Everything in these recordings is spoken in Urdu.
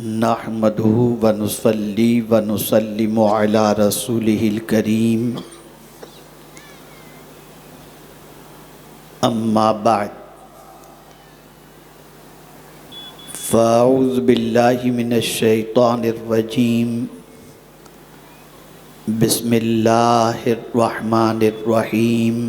نحمده ونصلي ونسلم على رسوله الكريم اما بعد فاعوذ باللہ من الشیطان الرجیم بسم اللہ الرحمن الرحیم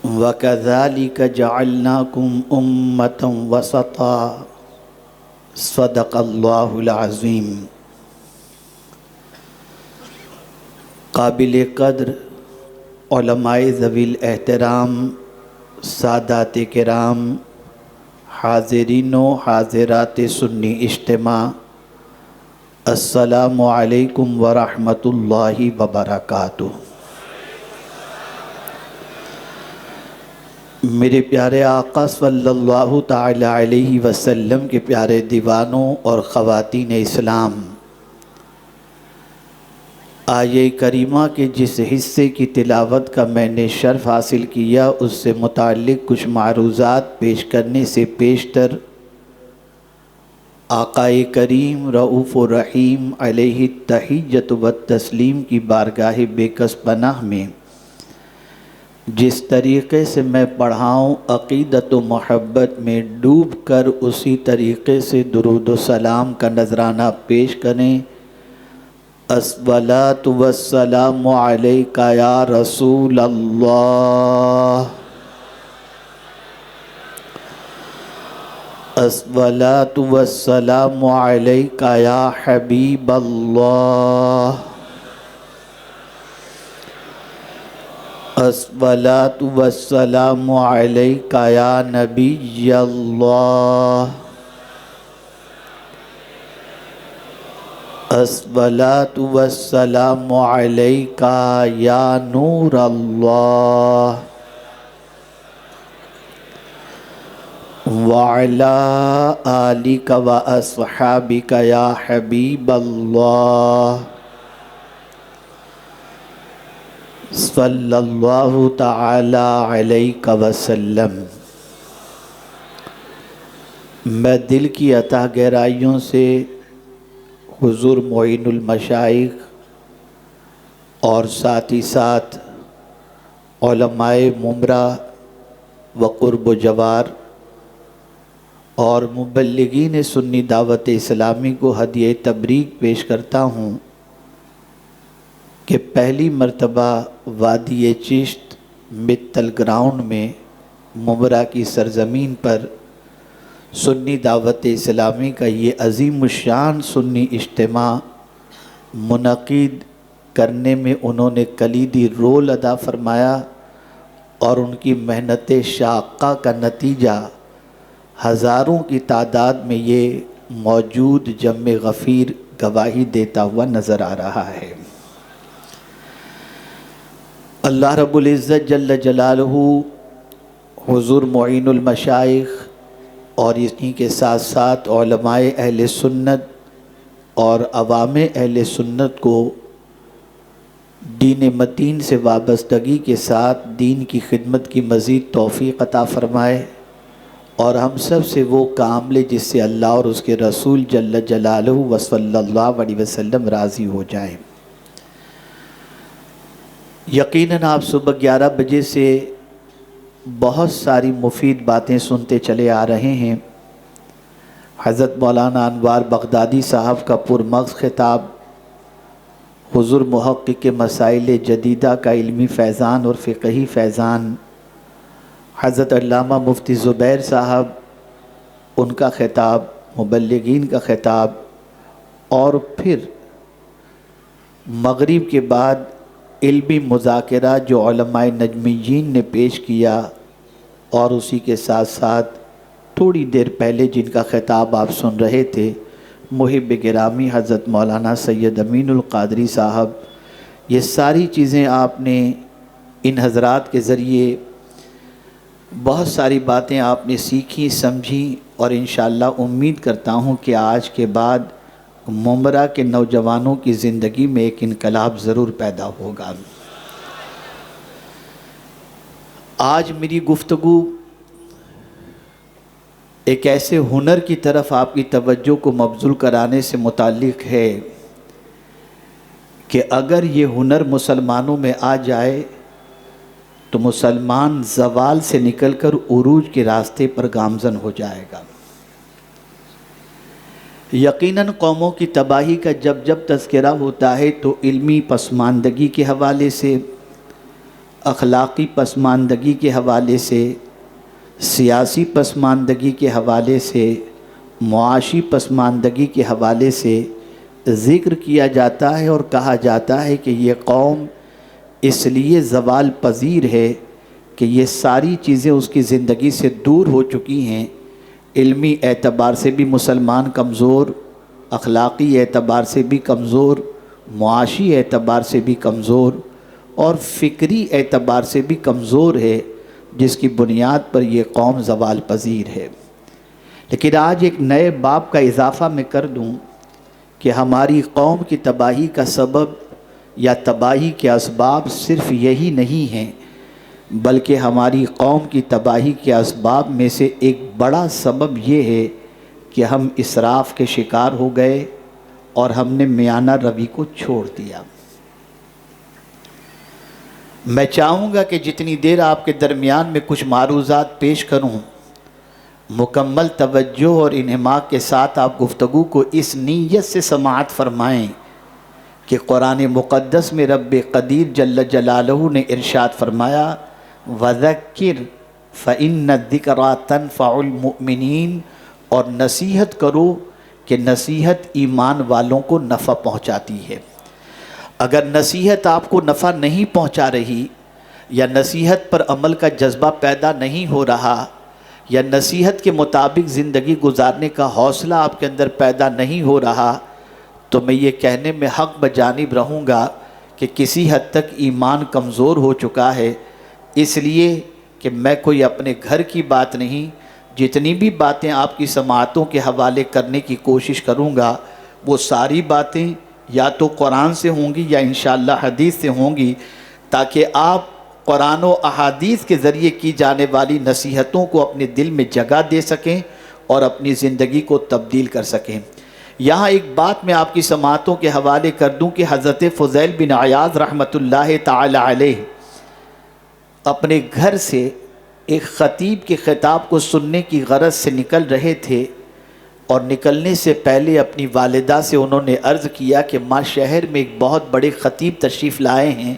وَكَذَلِكَ جَعَلْنَاكُمْ أُمَّةً وَسَطًا صدق اللہ العظیم۔ قابل قدر علماء ذوی الاحترام، سادات کرام، حاضرین و حاضرات سنی اجتماع، السلام علیکم ورحمۃ اللہ وبرکاتہ۔ میرے پیارے آقا صلی اللہ تعالی علیہ وسلم کے پیارے دیوانوں اور خواتین اسلام، آیہ کریمہ کے جس حصے کی تلاوت کا میں نے شرف حاصل کیا اس سے متعلق کچھ معروضات پیش کرنے سے پیشتر آقا کریم رؤوف الرحیم علیہ التحیۃ والتسلیم کی بارگاہ بے کس پناہ میں جس طریقے سے میں پڑھاؤں عقیدت و محبت میں ڈوب کر اسی طریقے سے درود و سلام کا نذرانہ پیش کریں۔ الصلاۃ والسلام علیک یا رسول اللہ، الصلاۃ والسلام علیک یا حبیب اللہ، الصلاۃ والسلام علیک یا نبی اللہ، الصلاۃ والسلام علیک یا نور اللہ، وعلی آلک واصحابک یا حبیب اللہ، صلی اللہ تعالی علیہ وسلم۔ میں دل کی عطا گہرائیوں سے حضور معین المشائخ اور ساتھ ہی ساتھ علماء ممرہ و قرب و جوار اور مبلغین سنی دعوت اسلامی کو ہدیہ تبریک پیش کرتا ہوں کہ پہلی مرتبہ وادی چشت متل گراؤنڈ میں ممرہ کی سرزمین پر سنی دعوت اسلامی کا یہ عظیم الشان سنی اجتماع منعقد کرنے میں انہوں نے کلیدی رول ادا فرمایا، اور ان کی محنت شاقہ کا نتیجہ ہزاروں کی تعداد میں یہ موجود جمع غفیر گواہی دیتا ہوا نظر آ رہا ہے۔ اللہ رب العزت جل جلالہ حضور معین المشائخ اور اسی کے ساتھ ساتھ علماء اہل سنت اور عوام اہل سنت کو دین متین سے وابستگی کے ساتھ دین کی خدمت کی مزید توفیق عطا فرمائے، اور ہم سب سے وہ کام لے جس سے اللہ اور اس کے رسول جل جلالہ و صلی اللہ علیہ وسلم راضی ہو جائیں۔ یقیناً آپ صبح 11 بجے سے بہت ساری مفید باتیں سنتے چلے آ رہے ہیں۔ حضرت مولانا انوار بغدادی صاحب کا پرمغز خطاب، حضور محقق مسائل جدیدہ کا علمی فیضان اور فقہی فیضان، حضرت علامہ مفتی زبیر صاحب ان کا خطاب، مبلغین کا خطاب، اور پھر مغرب کے بعد علمی مذاکرہ جو علماء نجمیین نے پیش کیا، اور اسی کے ساتھ ساتھ تھوڑی دیر پہلے جن کا خطاب آپ سن رہے تھے محب گرامی حضرت مولانا سید امین القادری صاحب، یہ ساری چیزیں آپ نے ان حضرات کے ذریعے بہت ساری باتیں آپ نے سیکھی سمجھی، اور انشاءاللہ امید کرتا ہوں کہ آج کے بعد ممرہ کے نوجوانوں کی زندگی میں ایک انقلاب ضرور پیدا ہوگا۔ آج میری گفتگو ایک ایسے ہنر کی طرف آپ کی توجہ کو مبذول کرانے سے متعلق ہے کہ اگر یہ ہنر مسلمانوں میں آ جائے تو مسلمان زوال سے نکل کر عروج کے راستے پر گامزن ہو جائے گا۔ یقیناً قوموں کی تباہی کا جب جب تذکرہ ہوتا ہے تو علمی پسماندگی کے حوالے سے، اخلاقی پسماندگی کے حوالے سے، سیاسی پسماندگی کے حوالے سے، معاشی پسماندگی کے حوالے سے ذکر کیا جاتا ہے اور کہا جاتا ہے کہ یہ قوم اس لیے زوال پذیر ہے کہ یہ ساری چیزیں اس کی زندگی سے دور ہو چکی ہیں۔ علمی اعتبار سے بھی مسلمان کمزور، اخلاقی اعتبار سے بھی کمزور، معاشی اعتبار سے بھی کمزور اور فکری اعتبار سے بھی کمزور ہے، جس کی بنیاد پر یہ قوم زوال پذیر ہے۔ لیکن آج ایک نئے باب کا اضافہ میں کر دوں کہ ہماری قوم کی تباہی کا سبب یا تباہی کے اسباب صرف یہی نہیں ہیں، بلکہ ہماری قوم کی تباہی کے اسباب میں سے ایک بڑا سبب یہ ہے کہ ہم اسراف کے شکار ہو گئے اور ہم نے میانہ روی کو چھوڑ دیا۔ میں چاہوں گا کہ جتنی دیر آپ کے درمیان میں کچھ معروضات پیش کروں، مکمل توجہ اور انہماک کے ساتھ آپ گفتگو کو اس نیت سے سماعت فرمائیں کہ قرآن مقدس میں رب قدیر جل جلالہ نے ارشاد فرمایا وَذَكِّرْ فَإِنَّ الذِّكْرَىٰ تَنفَعُ الْمُؤْمِنِينَ، اور نصیحت کرو کہ نصیحت ایمان والوں کو نفع پہنچاتی ہے۔ اگر نصیحت آپ کو نفع نہیں پہنچا رہی، یا نصیحت پر عمل کا جذبہ پیدا نہیں ہو رہا، یا نصیحت کے مطابق زندگی گزارنے کا حوصلہ آپ کے اندر پیدا نہیں ہو رہا، تو میں یہ کہنے میں حق بجانب رہوں گا کہ کسی حد تک ایمان کمزور ہو چکا ہے، اس لیے کہ میں کوئی اپنے گھر کی بات نہیں، جتنی بھی باتیں آپ کی سماعتوں کے حوالے کرنے کی کوشش کروں گا وہ ساری باتیں یا تو قرآن سے ہوں گی یا انشاءاللہ حدیث سے ہوں گی، تاکہ آپ قرآن و احادیث کے ذریعے کی جانے والی نصیحتوں کو اپنے دل میں جگہ دے سکیں اور اپنی زندگی کو تبدیل کر سکیں۔ یہاں ایک بات میں آپ کی سماعتوں کے حوالے کر دوں کہ حضرت فضیل بن عیاض رحمۃ اللہ تعالی علیہ اپنے گھر سے ایک خطیب کے خطاب کو سننے کی غرض سے نکل رہے تھے، اور نکلنے سے پہلے اپنی والدہ سے انہوں نے عرض کیا کہ ماں، شہر میں ایک بہت بڑے خطیب تشریف لائے ہیں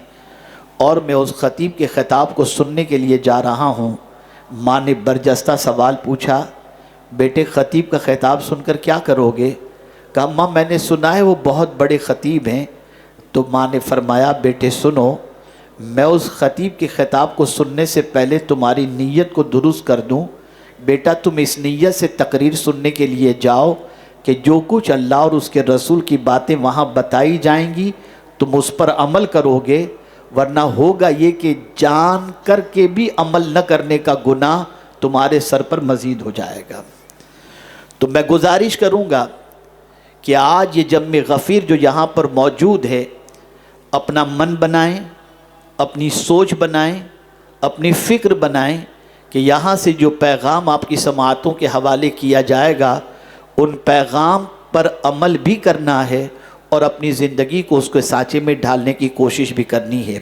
اور میں اس خطیب کے خطاب کو سننے کے لیے جا رہا ہوں۔ ماں نے برجستہ سوال پوچھا، بیٹے خطیب کا خطاب سن کر کیا کرو گے؟ کہا ماں، میں نے سنا ہے وہ بہت بڑے خطیب ہیں۔ تو ماں نے فرمایا، بیٹے سنو، میں اس خطیب کے خطاب کو سننے سے پہلے تمہاری نیت کو درست کر دوں۔ بیٹا، تم اس نیت سے تقریر سننے کے لیے جاؤ کہ جو کچھ اللہ اور اس کے رسول کی باتیں وہاں بتائی جائیں گی تم اس پر عمل کرو گے، ورنہ ہوگا یہ کہ جان کر کے بھی عمل نہ کرنے کا گناہ تمہارے سر پر مزید ہو جائے گا۔ تو میں گزارش کروں گا کہ آج یہ جمع غفیر جو یہاں پر موجود ہے، اپنا من بنائیں، اپنی سوچ بنائیں، اپنی فکر بنائیں کہ یہاں سے جو پیغام آپ کی سماعتوں کے حوالے کیا جائے گا ان پیغام پر عمل بھی کرنا ہے اور اپنی زندگی کو اس کے سانچے میں ڈھالنے کی کوشش بھی کرنی ہے۔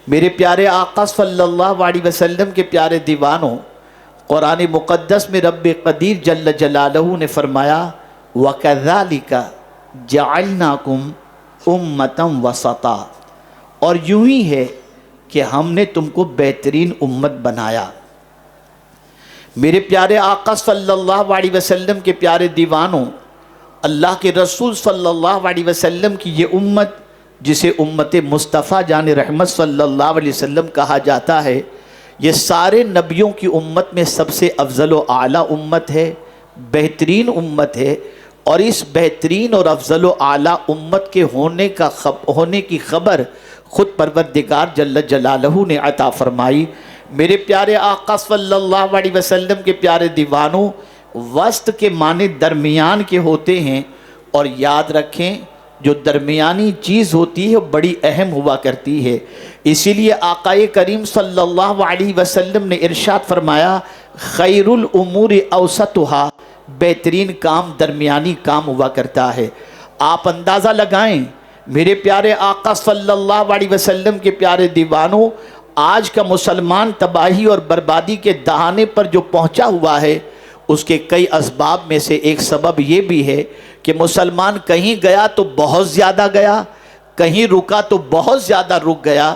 میرے پیارے آقا صلی اللہ علیہ وسلم کے پیارے دیوانوں، قرآن مقدس میں رب قدیر جل جلالہ نے فرمایا وَكَذَلِكَ جَعَلْنَاكُمْ أُمَّةً وَسَطًا، اور یوں ہی ہے کہ ہم نے تم کو بہترین امت بنایا۔ میرے پیارے آقا صلی اللہ علیہ وسلم کے پیارے دیوانوں، اللہ کے رسول صلی اللہ علیہ وسلم کی یہ امت، جسے امت مصطفیٰ جان رحمت صلی اللہ علیہ وسلم کہا جاتا ہے، یہ سارے نبیوں کی امت میں سب سے افضل و اعلیٰ امت ہے، بہترین امت ہے، اور اس بہترین اور افضل و اعلیٰ امت کے ہونے کی خبر خود پروردگار جل جلالہ نے عطا فرمائی۔ میرے پیارے آقا صلی اللہ علیہ وسلم کے پیارے دیوانوں، وسط کے معنی درمیان کے ہوتے ہیں، اور یاد رکھیں جو درمیانی چیز ہوتی ہے وہ بڑی اہم ہوا کرتی ہے۔ اسی لیے آقا کریم صلی اللہ علیہ وسلم نے ارشاد فرمایا خیر الامور اوسطھا، بہترین کام درمیانی کام ہوا کرتا ہے۔ آپ اندازہ لگائیں میرے پیارے آقا صلی اللہ علیہ وسلم کے پیارے دیوانوں، آج کا مسلمان تباہی اور بربادی کے دہانے پر جو پہنچا ہوا ہے، اس کے کئی اسباب میں سے ایک سبب یہ بھی ہے کہ مسلمان کہیں گیا تو بہت زیادہ گیا، کہیں رکا تو بہت زیادہ رک گیا،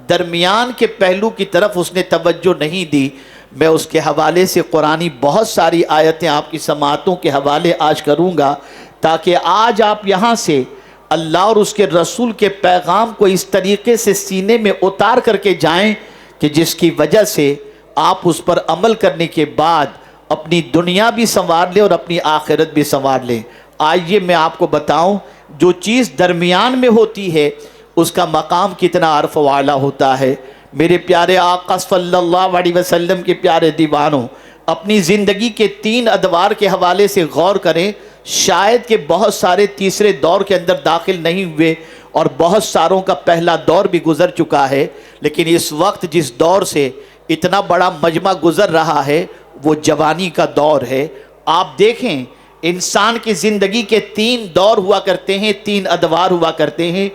درمیان کے پہلو کی طرف اس نے توجہ نہیں دی۔ میں اس کے حوالے سے قرآنی بہت ساری آیتیں آپ کی سماعتوں کے حوالے آج کروں گا، تاکہ آج آپ یہاں سے اللہ اور اس کے رسول کے پیغام کو اس طریقے سے سینے میں اتار کر کے جائیں کہ جس کی وجہ سے آپ اس پر عمل کرنے کے بعد اپنی دنیا بھی سنوار لیں اور اپنی آخرت بھی سنوار لیں۔ آئیے میں آپ کو بتاؤں، جو چیز درمیان میں ہوتی ہے اس کا مقام کتنا عرف و اعلیٰ ہوتا ہے۔ میرے پیارے آقا صلی اللہ علیہ وسلم کے پیارے دیوانوں، اپنی زندگی کے 3 ادوار کے حوالے سے غور کریں۔ شاید کہ بہت سارے تیسرے دور کے اندر داخل نہیں ہوئے اور بہت ساروں کا پہلا دور بھی گزر چکا ہے، لیکن اس وقت جس دور سے اتنا بڑا مجمع گزر رہا ہے وہ جوانی کا دور ہے۔ آپ دیکھیں، انسان کی زندگی کے 3 دور ہوا کرتے ہیں، 3 ادوار ہوا کرتے ہیں،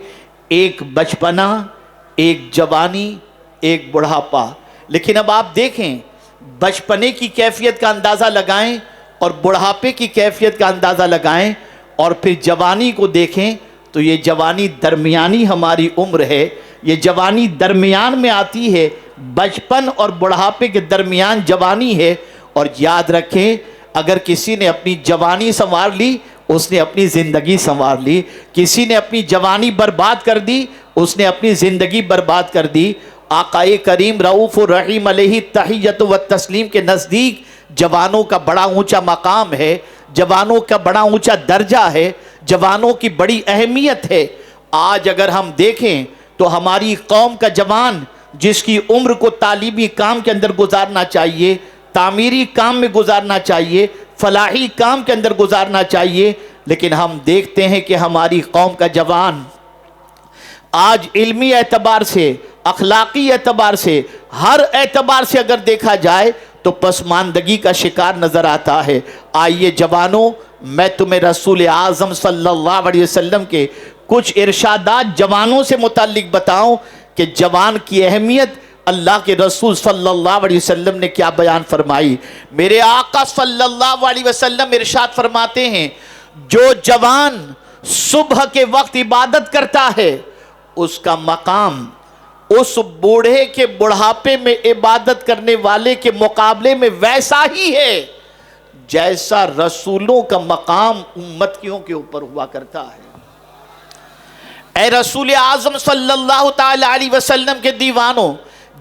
ایک بچپنا، ایک جوانی، ایک بڑھاپا۔ لیکن اب آپ دیکھیں، بچپنے کی کیفیت کا اندازہ لگائیں اور بڑھاپے کی کیفیت کا اندازہ لگائیں، اور پھر جوانی کو دیکھیں تو یہ جوانی درمیانی ہماری عمر ہے، یہ جوانی درمیان میں آتی ہے، بچپن اور بڑھاپے کے درمیان جوانی ہے۔ اور یاد رکھیں، اگر کسی نے اپنی جوانی سنوار لی اس نے اپنی زندگی سنوار لی، کسی نے اپنی جوانی برباد کر دی اس نے اپنی زندگی برباد کر دی۔ آقا کریم رؤوف الرحیم علیہ التحیۃ والتسلیم کے نزدیک جوانوں کا بڑا اونچا مقام ہے، جوانوں کا بڑا اونچا درجہ ہے، جوانوں کی بڑی اہمیت ہے۔ آج اگر ہم دیکھیں تو ہماری قوم کا جوان جس کی عمر کو تعلیمی کام کے اندر گزارنا چاہیے، تعمیری کام میں گزارنا چاہیے، فلاحی کام کے اندر گزارنا چاہیے، لیکن ہم دیکھتے ہیں کہ ہماری قوم کا جوان آج علمی اعتبار سے، اخلاقی اعتبار سے، ہر اعتبار سے اگر دیکھا جائے تو پسماندگی کا شکار نظر آتا ہے۔ آئیے جوانوں، میں تمہیں رسول اعظم صلی اللہ علیہ وسلم کے کچھ ارشادات جوانوں سے متعلق بتاؤں کہ جوان کی اہمیت اللہ کے رسول صلی اللہ علیہ وسلم نے کیا بیان فرمائی۔ میرے آقا صلی اللہ علیہ وسلم ارشاد فرماتے ہیں، جو جوان صبح کے وقت عبادت کرتا ہے اس کا مقام اس بوڑھے کے بڑھاپے میں عبادت کرنے والے کے مقابلے میں ویسا ہی ہے جیسا رسولوں کا مقام امتیوں کے اوپر ہوا کرتا ہے۔ اے رسول اعظم صلی اللہ تعالی علیہ وسلم کے دیوانوں،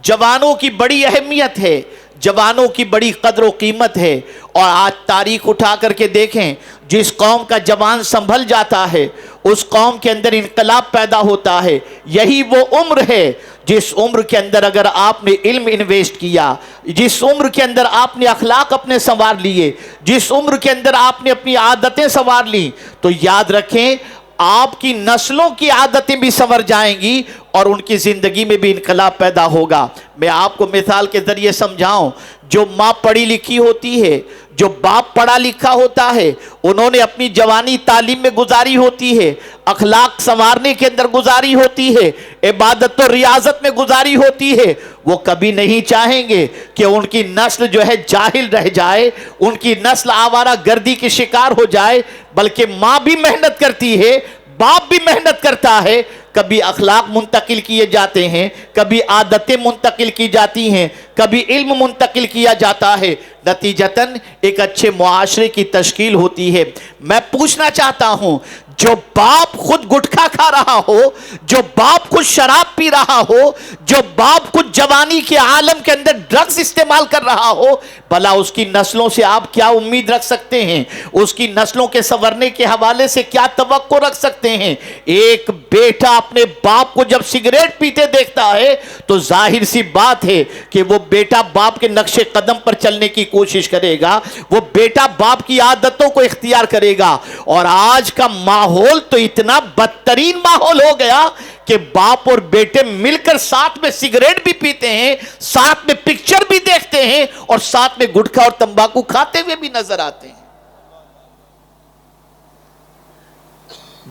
جوانوں کی بڑی اہمیت ہے، جوانوں کی بڑی قدر و قیمت ہے۔ اور آج تاریخ اٹھا کر کے دیکھیں، جس قوم کا جوان سنبھل جاتا ہے اس قوم کے اندر انقلاب پیدا ہوتا ہے۔ یہی وہ عمر ہے جس عمر کے اندر اگر آپ نے علم انویسٹ کیا، جس عمر کے اندر آپ نے اخلاق اپنے سنوار لیے، جس عمر کے اندر آپ نے اپنی عادتیں سنوار لیں، تو یاد رکھیں آپ کی نسلوں کی عادتیں بھی سنور جائیں گی اور ان کی زندگی میں بھی انقلاب پیدا ہوگا۔ میں آپ کو مثال کے ذریعے سمجھاؤں، جو ماں پڑھی لکھی ہوتی ہے، جو باپ پڑھا لکھا ہوتا ہے، انہوں نے اپنی جوانی تعلیم میں گزاری ہوتی ہے، اخلاق سنوارنے کے اندر گزاری ہوتی ہے، عبادت و ریاضت میں گزاری ہوتی ہے، وہ کبھی نہیں چاہیں گے کہ ان کی نسل جو ہے جاہل رہ جائے، ان کی نسل آوارہ گردی کی شکار ہو جائے، بلکہ ماں بھی محنت کرتی ہے، باپ بھی محنت کرتا ہے، کبھی اخلاق منتقل کیے جاتے ہیں، کبھی عادتیں منتقل کی جاتی ہیں، کبھی علم منتقل کیا جاتا ہے، نتیجتاً ایک اچھے معاشرے کی تشکیل ہوتی ہے۔ میں پوچھنا چاہتا ہوں، جو باپ خود گٹکھا کھا رہا ہو، جو باپ خود شراب پی رہا ہو، جو باپ خود جوانی کے عالم کے اندر ڈرگز استعمال کر رہا ہو، بھلا اس کی نسلوں سے آپ کیا امید رکھ سکتے ہیں؟ اس کی نسلوں کے سنورنے کے حوالے سے کیا توقع رکھ سکتے ہیں؟ ایک بیٹا اپنے باپ کو جب سگریٹ پیتے دیکھتا ہے تو ظاہر سی بات ہے کہ وہ بیٹا باپ کے نقش قدم پر چلنے کی کوشش کرے گا، وہ بیٹا باپ کی عادتوں کو اختیار کرے گا۔ اور آج کا ماحول تو اتنا بدترین ماحول ہو گیا کہ باپ اور بیٹے مل کر ساتھ میں سگریٹ بھی پیتے ہیں، ساتھ میں پکچر بھی دیکھتے ہیں، اور ساتھ میں گٹکا اور تمباکو کھاتے ہوئے بھی نظر آتے ہیں۔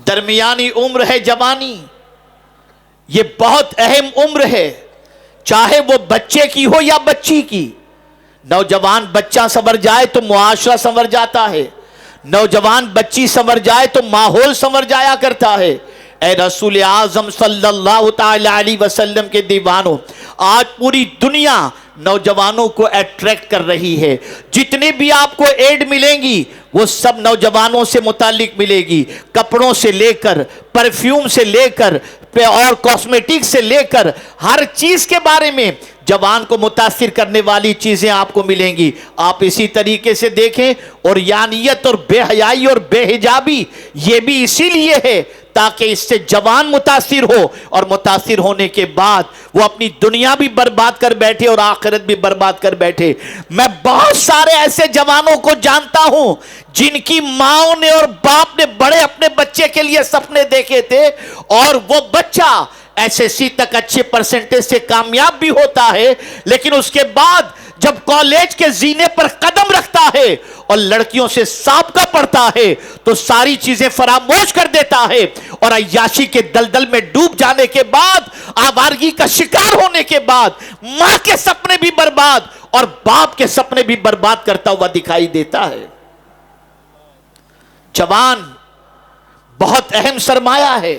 درمیانی عمر ہے جوانی، یہ بہت اہم عمر ہے، چاہے وہ بچے کی ہو یا بچی کی۔ نوجوان بچہ سنور جائے تو معاشرہ سنور جاتا ہے، نوجوان بچی سنور جائے تو ماحول سنور جایا کرتا ہے۔ اے رسول اعظم صلی اللہ تعالی علیہ وسلم کے دیوانوں، آج پوری دنیا نوجوانوں کو اٹریکٹ کر رہی ہے۔ جتنے بھی آپ کو ایڈ ملیں گی وہ سب نوجوانوں سے متعلق ملے گی، کپڑوں سے لے کر، پرفیوم سے لے کر اور کاسمیٹک سے لے کر ہر چیز کے بارے میں جوان کو متاثر کرنے والی چیزیں آپ کو ملیں گی۔ آپ اسی طریقے سے دیکھیں، اور یانیت اور بے حیائی اور بے حجابی یہ بھی اسی لیے ہے تاکہ اس سے جوان متاثر ہو، اور متاثر ہونے کے بعد وہ اپنی دنیا بھی برباد کر بیٹھے اور آخرت بھی برباد کر بیٹھے۔ میں بہت سارے ایسے جوانوں کو جانتا ہوں جن کی ماں نے اور باپ نے بڑے اپنے بچے کے لیے سپنے دیکھے تھے، اور وہ بچہ ایس ایس سی تک اچھے پرسنٹیج سے کامیاب بھی ہوتا ہے، لیکن اس کے بعد جب کالج کے زینے پر قدم رکھتا ہے اور لڑکیوں سے سابقہ پڑھتا ہے تو ساری چیزیں فراموش کر دیتا ہے، اور عیاشی کے دلدل میں ڈوب جانے کے بعد، آوارگی کا شکار ہونے کے بعد ماں کے سپنے بھی برباد اور باپ کے سپنے بھی برباد کرتا ہوا دکھائی دیتا ہے۔ جوان بہت اہم سرمایہ ہے۔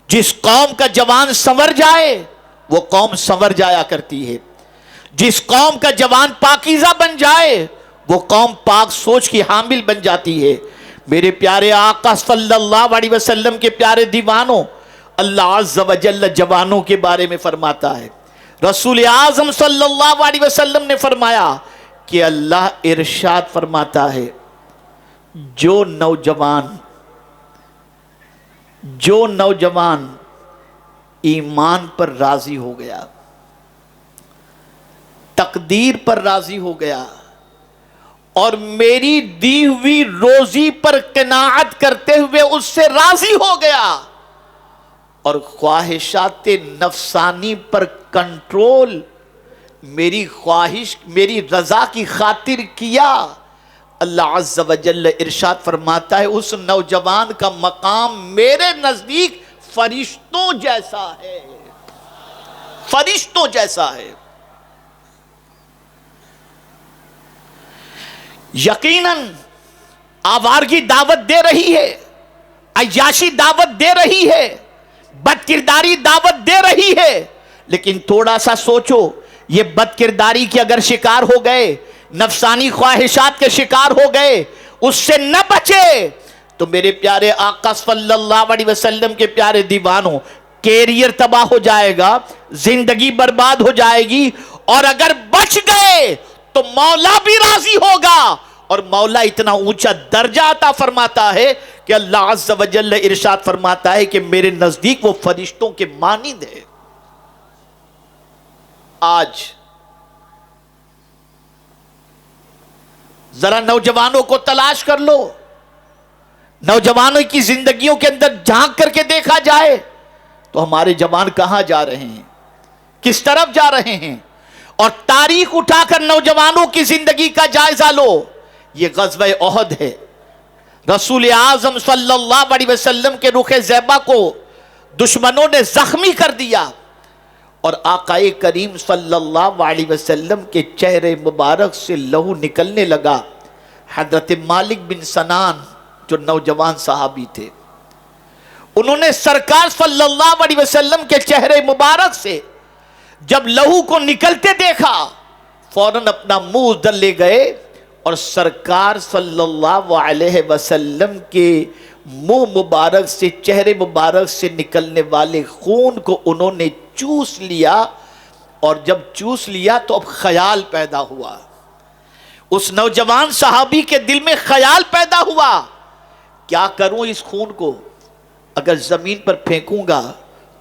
جس قوم کا جوان سنور جائے وہ قوم سنور جایا کرتی ہے، جس قوم کا جوان پاکیزہ بن جائے وہ قوم پاک سوچ کی حامل بن جاتی ہے۔ میرے پیارے آقا صلی اللہ علیہ وسلم کے پیارے دیوانوں، اللہ عز و جل جوانوں کے بارے میں فرماتا ہے، رسول اعظم صلی اللہ علیہ وسلم نے فرمایا کہ اللہ ارشاد فرماتا ہے، جو نوجوان ایمان پر راضی ہو گیا، تقدیر پر راضی ہو گیا، اور میری دی ہوئی روزی پر قناعت کرتے ہوئے اس سے راضی ہو گیا، اور خواہشات نفسانی پر کنٹرول میری خواہش میری رضا کی خاطر کیا، اللہ عز و جل ارشاد فرماتا ہے اس نوجوان کا مقام میرے نزدیک فرشتوں جیسا ہے، فرشتوں جیسا ہے۔ یقیناً آوارگی دعوت دے رہی ہے، عیاشی دعوت دے رہی ہے، بد کرداری دعوت دے رہی ہے، لیکن تھوڑا سا سوچو، یہ بد کرداری کے اگر شکار ہو گئے، نفسانی خواہشات کے شکار ہو گئے، اس سے نہ بچے تو میرے پیارے آقا صلی اللہ علیہ وسلم کے پیارے دیوانوں، کیریئر تباہ ہو جائے گا، زندگی برباد ہو جائے گی، اور اگر بچ گئے تو مولا بھی راضی ہوگا، اور مولا اتنا اونچا درجہ عطا فرماتا ہے کہ اللہ عز و جل ارشاد فرماتا ہے کہ میرے نزدیک وہ فرشتوں کے مانند ہے۔ آج ذرا نوجوانوں کو تلاش کر لو، نوجوانوں کی زندگیوں کے اندر جھانک کر کے دیکھا جائے تو ہمارے جوان کہاں جا رہے ہیں، کس طرف جا رہے ہیں، اور تاریخ اٹھا کر نوجوانوں کی زندگی کا جائزہ لو۔ یہ غزوہ احد ہے، رسول اعظم صلی اللہ علیہ وسلم کے رخ زیبا کو دشمنوں نے زخمی کر دیا، اور آقا کریم صلی اللہ علیہ وسلم کے چہرے مبارک سے لہو نکلنے لگا۔ حضرت مالک بن سنان جو نوجوان صحابی تھے، انہوں نے سرکار صلی اللہ علیہ وسلم کے چہرے مبارک سے جب لہو کو نکلتے دیکھا، فوراً اپنا منہ ادھر لے گئے، اور سرکار صلی اللہ علیہ وسلم کے منہ مبارک سے، چہرے مبارک سے نکلنے والے خون کو انہوں نے چوس لیا، اور جب چوس لیا تو اب خیال پیدا ہوا، اس نوجوان صحابی کے دل میں خیال پیدا ہوا، کیا کروں اس خون کو، اگر زمین پر پھینکوں گا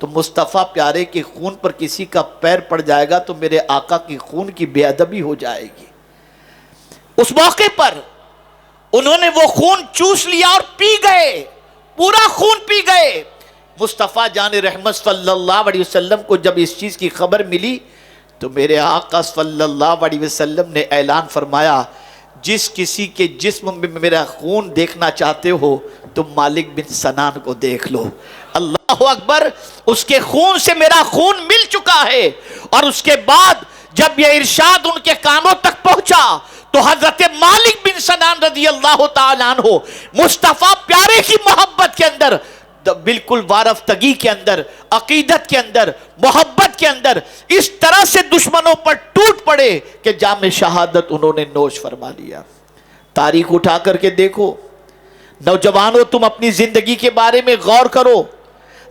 تو مصطفیٰ پیارے کے خون پر کسی کا پیر پڑ جائے گا تو میرے آقا کی خون کی بے ادبی ہو جائے گی۔ اس موقع پر انہوں نے وہ خون چوس لیا اور پی گئے، پورا خون پی گئے۔ مصطفیٰ جان رحمت صلی اللہ علیہ وسلم کو جب اس چیز کی خبر ملی تو میرے آقا صلی اللہ علیہ وسلم نے اعلان فرمایا، جس کسی کے جسم میں میرا خون دیکھنا چاہتے ہو تم مالک بن سنان کو دیکھ لو۔ اللہ اکبر، اس کے خون سے میرا خون مل چکا ہے۔ اور اس کے بعد جب یہ ارشاد ان کے کانوں تک پہنچا تو حضرت مالک بن سنان رضی اللہ تعالیٰ عنہ مصطفیٰ پیارے کی محبت کے اندر، بالکل وارفتگی کے اندر، عقیدت کے اندر، محبت کے اندر اس طرح سے دشمنوں پر ٹوٹ پڑے کہ جام شہادت انہوں نے نوش فرما لیا۔ تاریخ اٹھا کر کے دیکھو، نوجوانوں تم اپنی زندگی کے بارے میں غور کرو،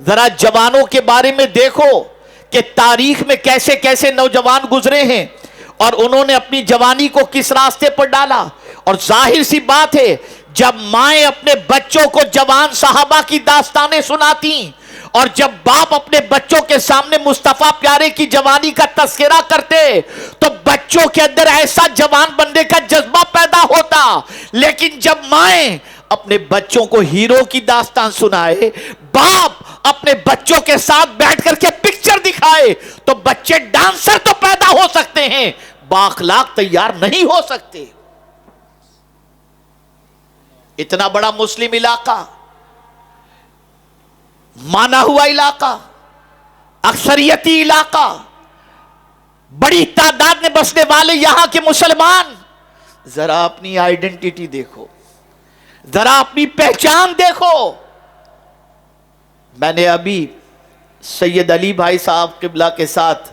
ذرا جوانوں کے بارے میں دیکھو کہ تاریخ میں کیسے کیسے نوجوان گزرے ہیں اور انہوں نے اپنی جوانی کو کس راستے پر ڈالا۔ اور ظاہر سی بات ہے، جب مائیں اپنے بچوں کو جوان صحابہ کی داستانیں سناتی اور جب باپ اپنے بچوں کے سامنے مصطفیٰ پیارے کی جوانی کا تذکرہ کرتے تو بچوں کے اندر ایسا جوان بننے کا جذبہ پیدا ہوتا، لیکن جب مائیں اپنے بچوں کو ہیرو کی داستان سنائے، باپ اپنے بچوں کے ساتھ بیٹھ کر کے پکچر دکھائے تو بچے ڈانسر تو پیدا ہو سکتے ہیں، بااخلاق تیار نہیں ہو سکتے۔ اتنا بڑا مسلم علاقہ، مانا ہوا علاقہ، اکثریتی علاقہ، بڑی تعداد میں بسنے والے یہاں کے مسلمان، ذرا اپنی آئیڈنٹیٹی دیکھو، ذرا اپنی پہچان دیکھو۔ میں نے ابھی سید علی بھائی صاحب قبلہ کے ساتھ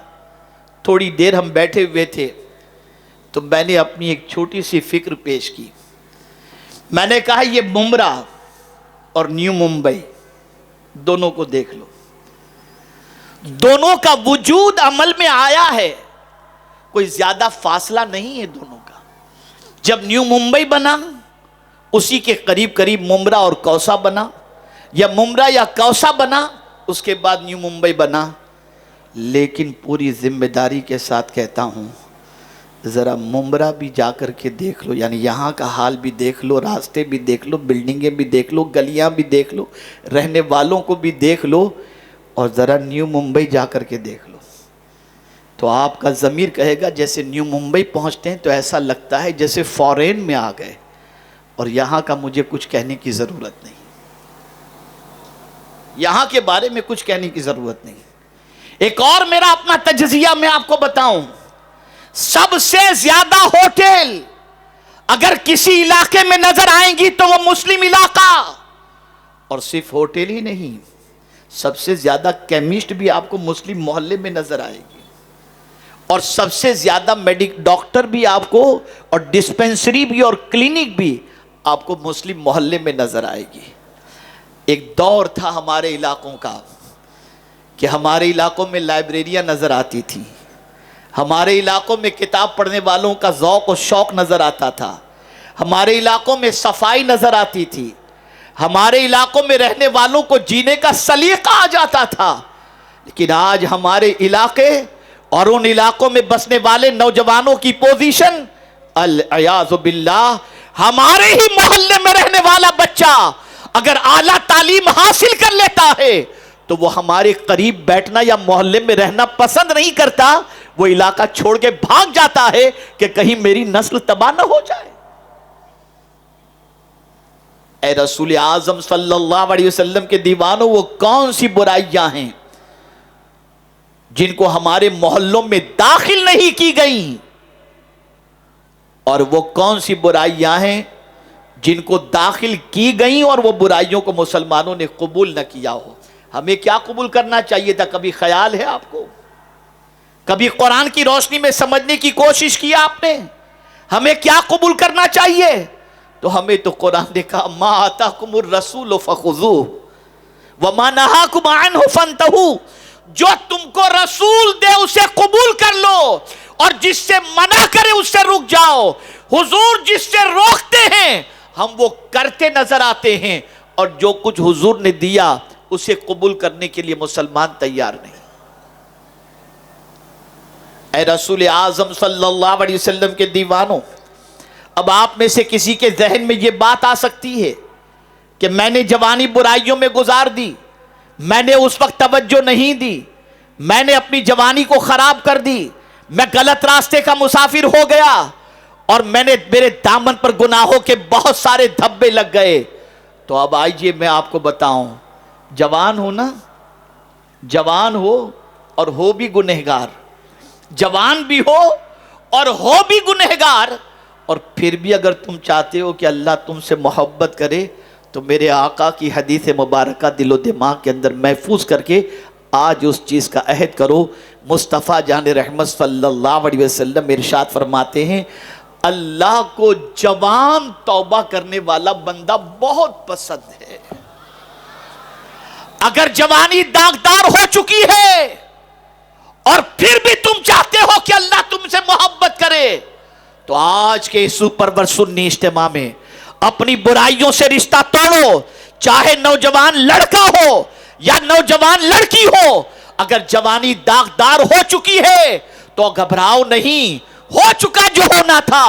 تھوڑی دیر ہم بیٹھے ہوئے تھے تو میں نے اپنی ایک چھوٹی سی فکر پیش کی۔ میں نے کہا یہ ممبرا اور نیو ممبئی دونوں کو دیکھ لو، دونوں کا وجود عمل میں آیا ہے، کوئی زیادہ فاصلہ نہیں ہے دونوں کا۔ جب نیو ممبئی بنا اسی کے قریب قریب ممبرا اور کوسا بنا، یا ممبرا یا کوسا بنا، اس کے بعد نیو ممبئی بنا۔ لیکن پوری ذمہ داری کے ساتھ کہتا ہوں، ذرا ممبرا بھی جا کر کے دیکھ لو، یعنی یہاں کا حال بھی دیکھ لو، راستے بھی دیکھ لو، بلڈنگیں بھی دیکھ لو، گلیاں بھی دیکھ لو، رہنے والوں کو بھی دیکھ لو، اور ذرا نیو ممبئی جا کر کے دیکھ لو تو آپ کا ضمیر کہے گا جیسے نیو ممبئی پہنچتے ہیں تو ایسا لگتا ہے جیسے فورین میں آ گئے، اور یہاں کا مجھے کچھ کہنے کی ضرورت نہیں، یہاں کے بارے میں کچھ کہنے کی ضرورت نہیں۔ ایک اور میرا اپنا تجزیہ میں آپ کو بتاؤں، سب سے زیادہ ہوٹل اگر کسی علاقے میں نظر آئیں گی تو وہ مسلم علاقہ، اور صرف ہوٹل ہی نہیں، سب سے زیادہ کیمسٹ بھی آپ کو مسلم محلے میں نظر آئے گی، اور سب سے زیادہ ڈاکٹر بھی آپ کو، اور ڈسپینسری بھی اور کلینک بھی آپ کو مسلم محلے میں نظر آئے گی۔ ایک دور تھا ہمارے علاقوں کا کہ ہمارے علاقوں میں لائبریریاں نظر آتی تھی، ہمارے علاقوں میں کتاب پڑھنے والوں کا ذوق و شوق نظر آتا تھا، ہمارے علاقوں میں صفائی نظر آتی تھی، ہمارے علاقوں میں رہنے والوں کو جینے کا سلیقہ آ جاتا تھا۔ لیکن آج ہمارے علاقے اور ان علاقوں میں بسنے والے نوجوانوں کی پوزیشن، العیاذ باللہ، ہمارے ہی محلے میں رہنے والا بچہ اگر اعلیٰ تعلیم حاصل کر لیتا ہے تو وہ ہمارے قریب بیٹھنا یا محلے میں رہنا پسند نہیں کرتا، وہ علاقہ چھوڑ کے بھاگ جاتا ہے کہ کہیں میری نسل تباہ نہ ہو جائے۔ اے رسول اعظم صلی اللہ علیہ وسلم کے دیوانوں، وہ کون سی برائیاں ہیں جن کو ہمارے محلوں میں داخل نہیں کی گئیں، اور وہ کون سی برائیاں ہیں جن کو داخل کی گئیں اور وہ برائیوں کو مسلمانوں نے قبول نہ کیا ہو۔ ہمیں کیا قبول کرنا چاہیے تھا؟ کبھی خیال ہے آپ کو؟ کبھی قرآن کی روشنی میں سمجھنے کی کوشش کی آپ نے؟ ہمیں کیا قبول کرنا چاہیے؟ تو ہمیں تو قرآن نے کہا ما آتاکم الرسول فخذوہ وما نہاکم عنہ فانتہوا، جو تم کو رسول دے اسے قبول کر لو، اور جس سے منع کرے اس سے رک جاؤ۔ حضور جس سے روکتے ہیں ہم وہ کرتے نظر آتے ہیں، اور جو کچھ حضور نے دیا اسے قبول کرنے کے لیے مسلمان تیار نہیں۔ اے رسول اعظم صلی اللہ علیہ وسلم کے دیوانوں، اب آپ میں سے کسی کے ذہن میں یہ بات آ سکتی ہے کہ میں نے جوانی برائیوں میں گزار دی، میں نے اس وقت توجہ نہیں دی، میں نے اپنی جوانی کو خراب کر دی، میں غلط راستے کا مسافر ہو گیا اور میرے دامن پر گناہوں کے بہت سارے دھبے لگ گئے۔ تو اب آئیے میں آپ کو بتاؤں، جوان ہو نا، جوان ہو اور ہو بھی گنہگار، جوان بھی ہو اور ہو بھی گنہگار، اور پھر بھی اگر تم چاہتے ہو کہ اللہ تم سے محبت کرے تو میرے آقا کی حدیث مبارکہ دل و دماغ کے اندر محفوظ کر کے آج اس چیز کا عہد کرو۔ مصطفیٰ جان رحمت صلی اللہ علیہ وسلم ارشاد فرماتے ہیں، اللہ کو جوان توبہ کرنے والا بندہ بہت پسند ہے۔ اگر جوانی داغدار ہو چکی ہے اور پھر بھی تم چاہتے ہو کہ اللہ تم سے محبت کرے تو آج کے اس سپر سنی اجتماع میں اپنی برائیوں سے رشتہ توڑو، چاہے نوجوان لڑکا ہو یا نوجوان لڑکی ہو۔ اگر جوانی داغدار ہو چکی ہے تو گھبراؤ نہیں، ہو چکا جو ہونا تھا،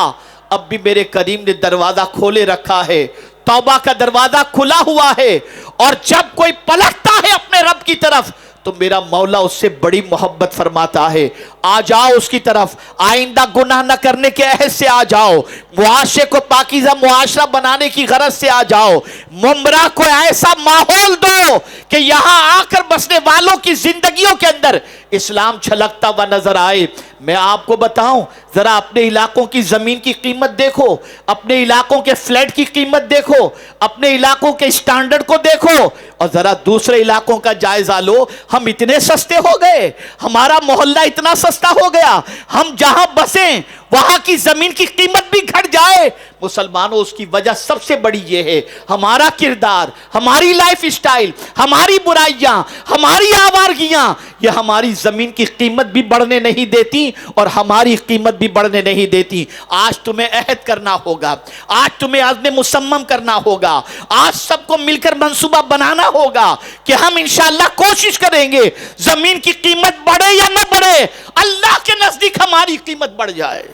اب بھی میرے کریم نے دروازہ کھولے رکھا ہے، توبہ کا دروازہ کھلا ہوا ہے، اور جب کوئی پلٹتا ہے اپنے رب کی طرف تو میرا مولا اس سے بڑی محبت فرماتا ہے۔ آ جاؤ اس کی طرف، آئندہ گناہ نہ کرنے کے عہد سے آ جاؤ، معاشرے کو پاکیزہ معاشرہ بنانے کی غرض سے آ جاؤ، ممبرا کو ایسا ماحول دو کہ یہاں آ کر بسنے والوں کی زندگیوں کے اندر اسلام چھلکتا ہوا نظر آئے۔ میں آپ کو بتاؤں، ذرا اپنے علاقوں کی زمین کی قیمت دیکھو، اپنے علاقوں کے فلیٹ کی قیمت دیکھو، اپنے علاقوں کے سٹینڈرڈ کو دیکھو، اور ذرا دوسرے علاقوں کا جائزہ لو۔ ہم اتنے سستے ہو گئے، ہمارا محلہ اتنا سستا ہو گیا، ہم جہاں بسیں وہاں کی زمین کی قیمت بھی گھٹ جائے۔ مسلمانوں، اس کی وجہ سب سے بڑی یہ ہے، ہمارا کردار، ہماری لائف اسٹائل، ہماری برائیاں، ہماری آوارگیاں، یہ ہماری زمین کی قیمت بھی بڑھنے نہیں دیتی اور ہماری قیمت بھی بڑھنے نہیں دیتی۔ آج تمہیں عہد کرنا ہوگا، آج تمہیں عزم مصمم کرنا ہوگا، آج سب کو مل کر منصوبہ بنانا ہوگا کہ ہم انشاءاللہ کوشش کریں گے زمین کی قیمت بڑھے یا نہ بڑھے، اللہ کے نزدیک ہماری قیمت بڑھ جائے۔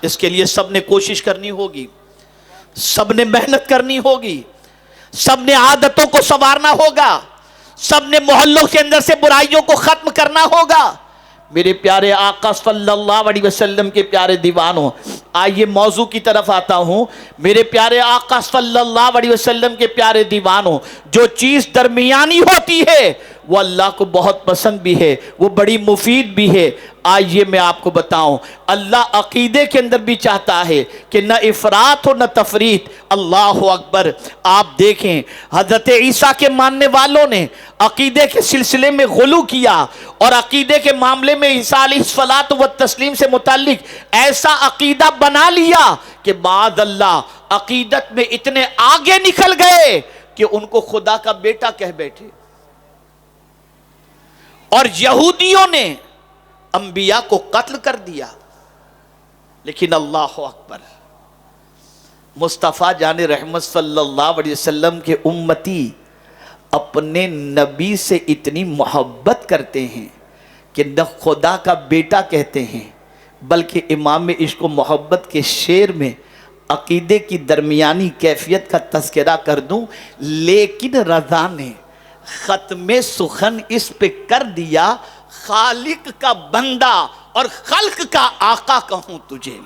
اس کے لیے سب نے کوشش کرنی ہوگی، سب نے محنت کرنی ہوگی، سب نے عادتوں کو سنوارنا ہوگا، سب نے محلوں کے اندر سے برائیوں کو ختم کرنا ہوگا۔ میرے پیارے آقا صلی اللہ علیہ وسلم کے پیارے دیوانوں، آئیے موضوع کی طرف آتا ہوں۔ میرے پیارے آقا صلی اللہ علیہ وسلم کے پیارے دیوانوں، جو چیز درمیانی ہوتی ہے وہ اللہ کو بہت پسند بھی ہے، وہ بڑی مفید بھی ہے۔ آئیے میں آپ کو بتاؤں، اللہ عقیدے کے اندر بھی چاہتا ہے کہ نہ افراط ہو نہ تفریط۔ اللہ اکبر! آپ دیکھیں، حضرت عیسیٰ کے ماننے والوں نے عقیدے کے سلسلے میں غلو کیا اور عقیدے کے معاملے میں عیسیٰ علیہ الصلوۃ والتسلیم سے متعلق ایسا عقیدہ بنا لیا کہ بعد اللہ عقیدت میں اتنے آگے نکل گئے کہ ان کو خدا کا بیٹا کہہ بیٹھے، اور یہودیوں نے انبیاء کو قتل کر دیا۔ لیکن اللہ اکبر، مصطفیٰ جان رحمت صلی اللہ علیہ وسلم کے امتی اپنے نبی سے اتنی محبت کرتے ہیں کہ نہ خدا کا بیٹا کہتے ہیں، بلکہ امام عشق و محبت کے شعر میں عقیدے کی درمیانی کیفیت کا تذکرہ کر دوں، لیکن رضا نے ختم سخن اس پہ کر دیا، خالق کا بندہ اور خلق کا آقا کہوں تجھے۔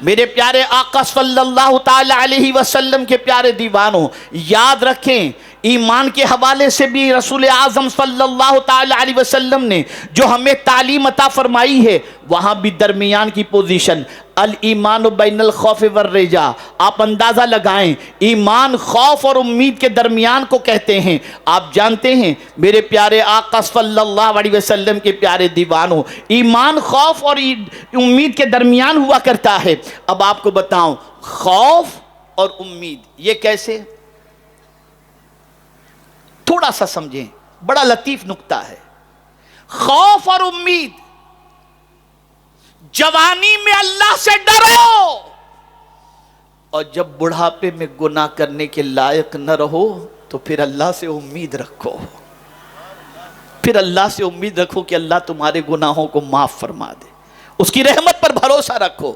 میرے پیارے آقا صلی اللہ تعالی علیہ وسلم کے پیارے دیوانوں، یاد رکھیں، ایمان کے حوالے سے بھی رسول اعظم صلی اللہ تعالی علیہ وسلم نے جو ہمیں تعلیم عطا فرمائی ہے، وہاں بھی درمیان کی پوزیشن، الایمان بین الخوف والرجاء۔ آپ اندازہ لگائیں، ایمان خوف اور امید کے درمیان کو کہتے ہیں۔ آپ جانتے ہیں میرے پیارے آقا صلی اللہ علیہ وسلم کے پیارے دیوانوں، ایمان خوف اور امید کے درمیان ہوا کرتا ہے۔ اب آپ کو بتاؤں، خوف اور امید یہ کیسے؟ تھوڑا سا سمجھیں، بڑا لطیف نکتہ ہے۔ خوف اور امید، جوانی میں اللہ سے ڈرو اور جب بڑھاپے میں گناہ کرنے کے لائق نہ رہو تو پھر اللہ سے امید رکھو، پھر اللہ سے امید رکھو کہ اللہ تمہارے گناہوں کو معاف فرما دے، اس کی رحمت پر بھروسہ رکھو۔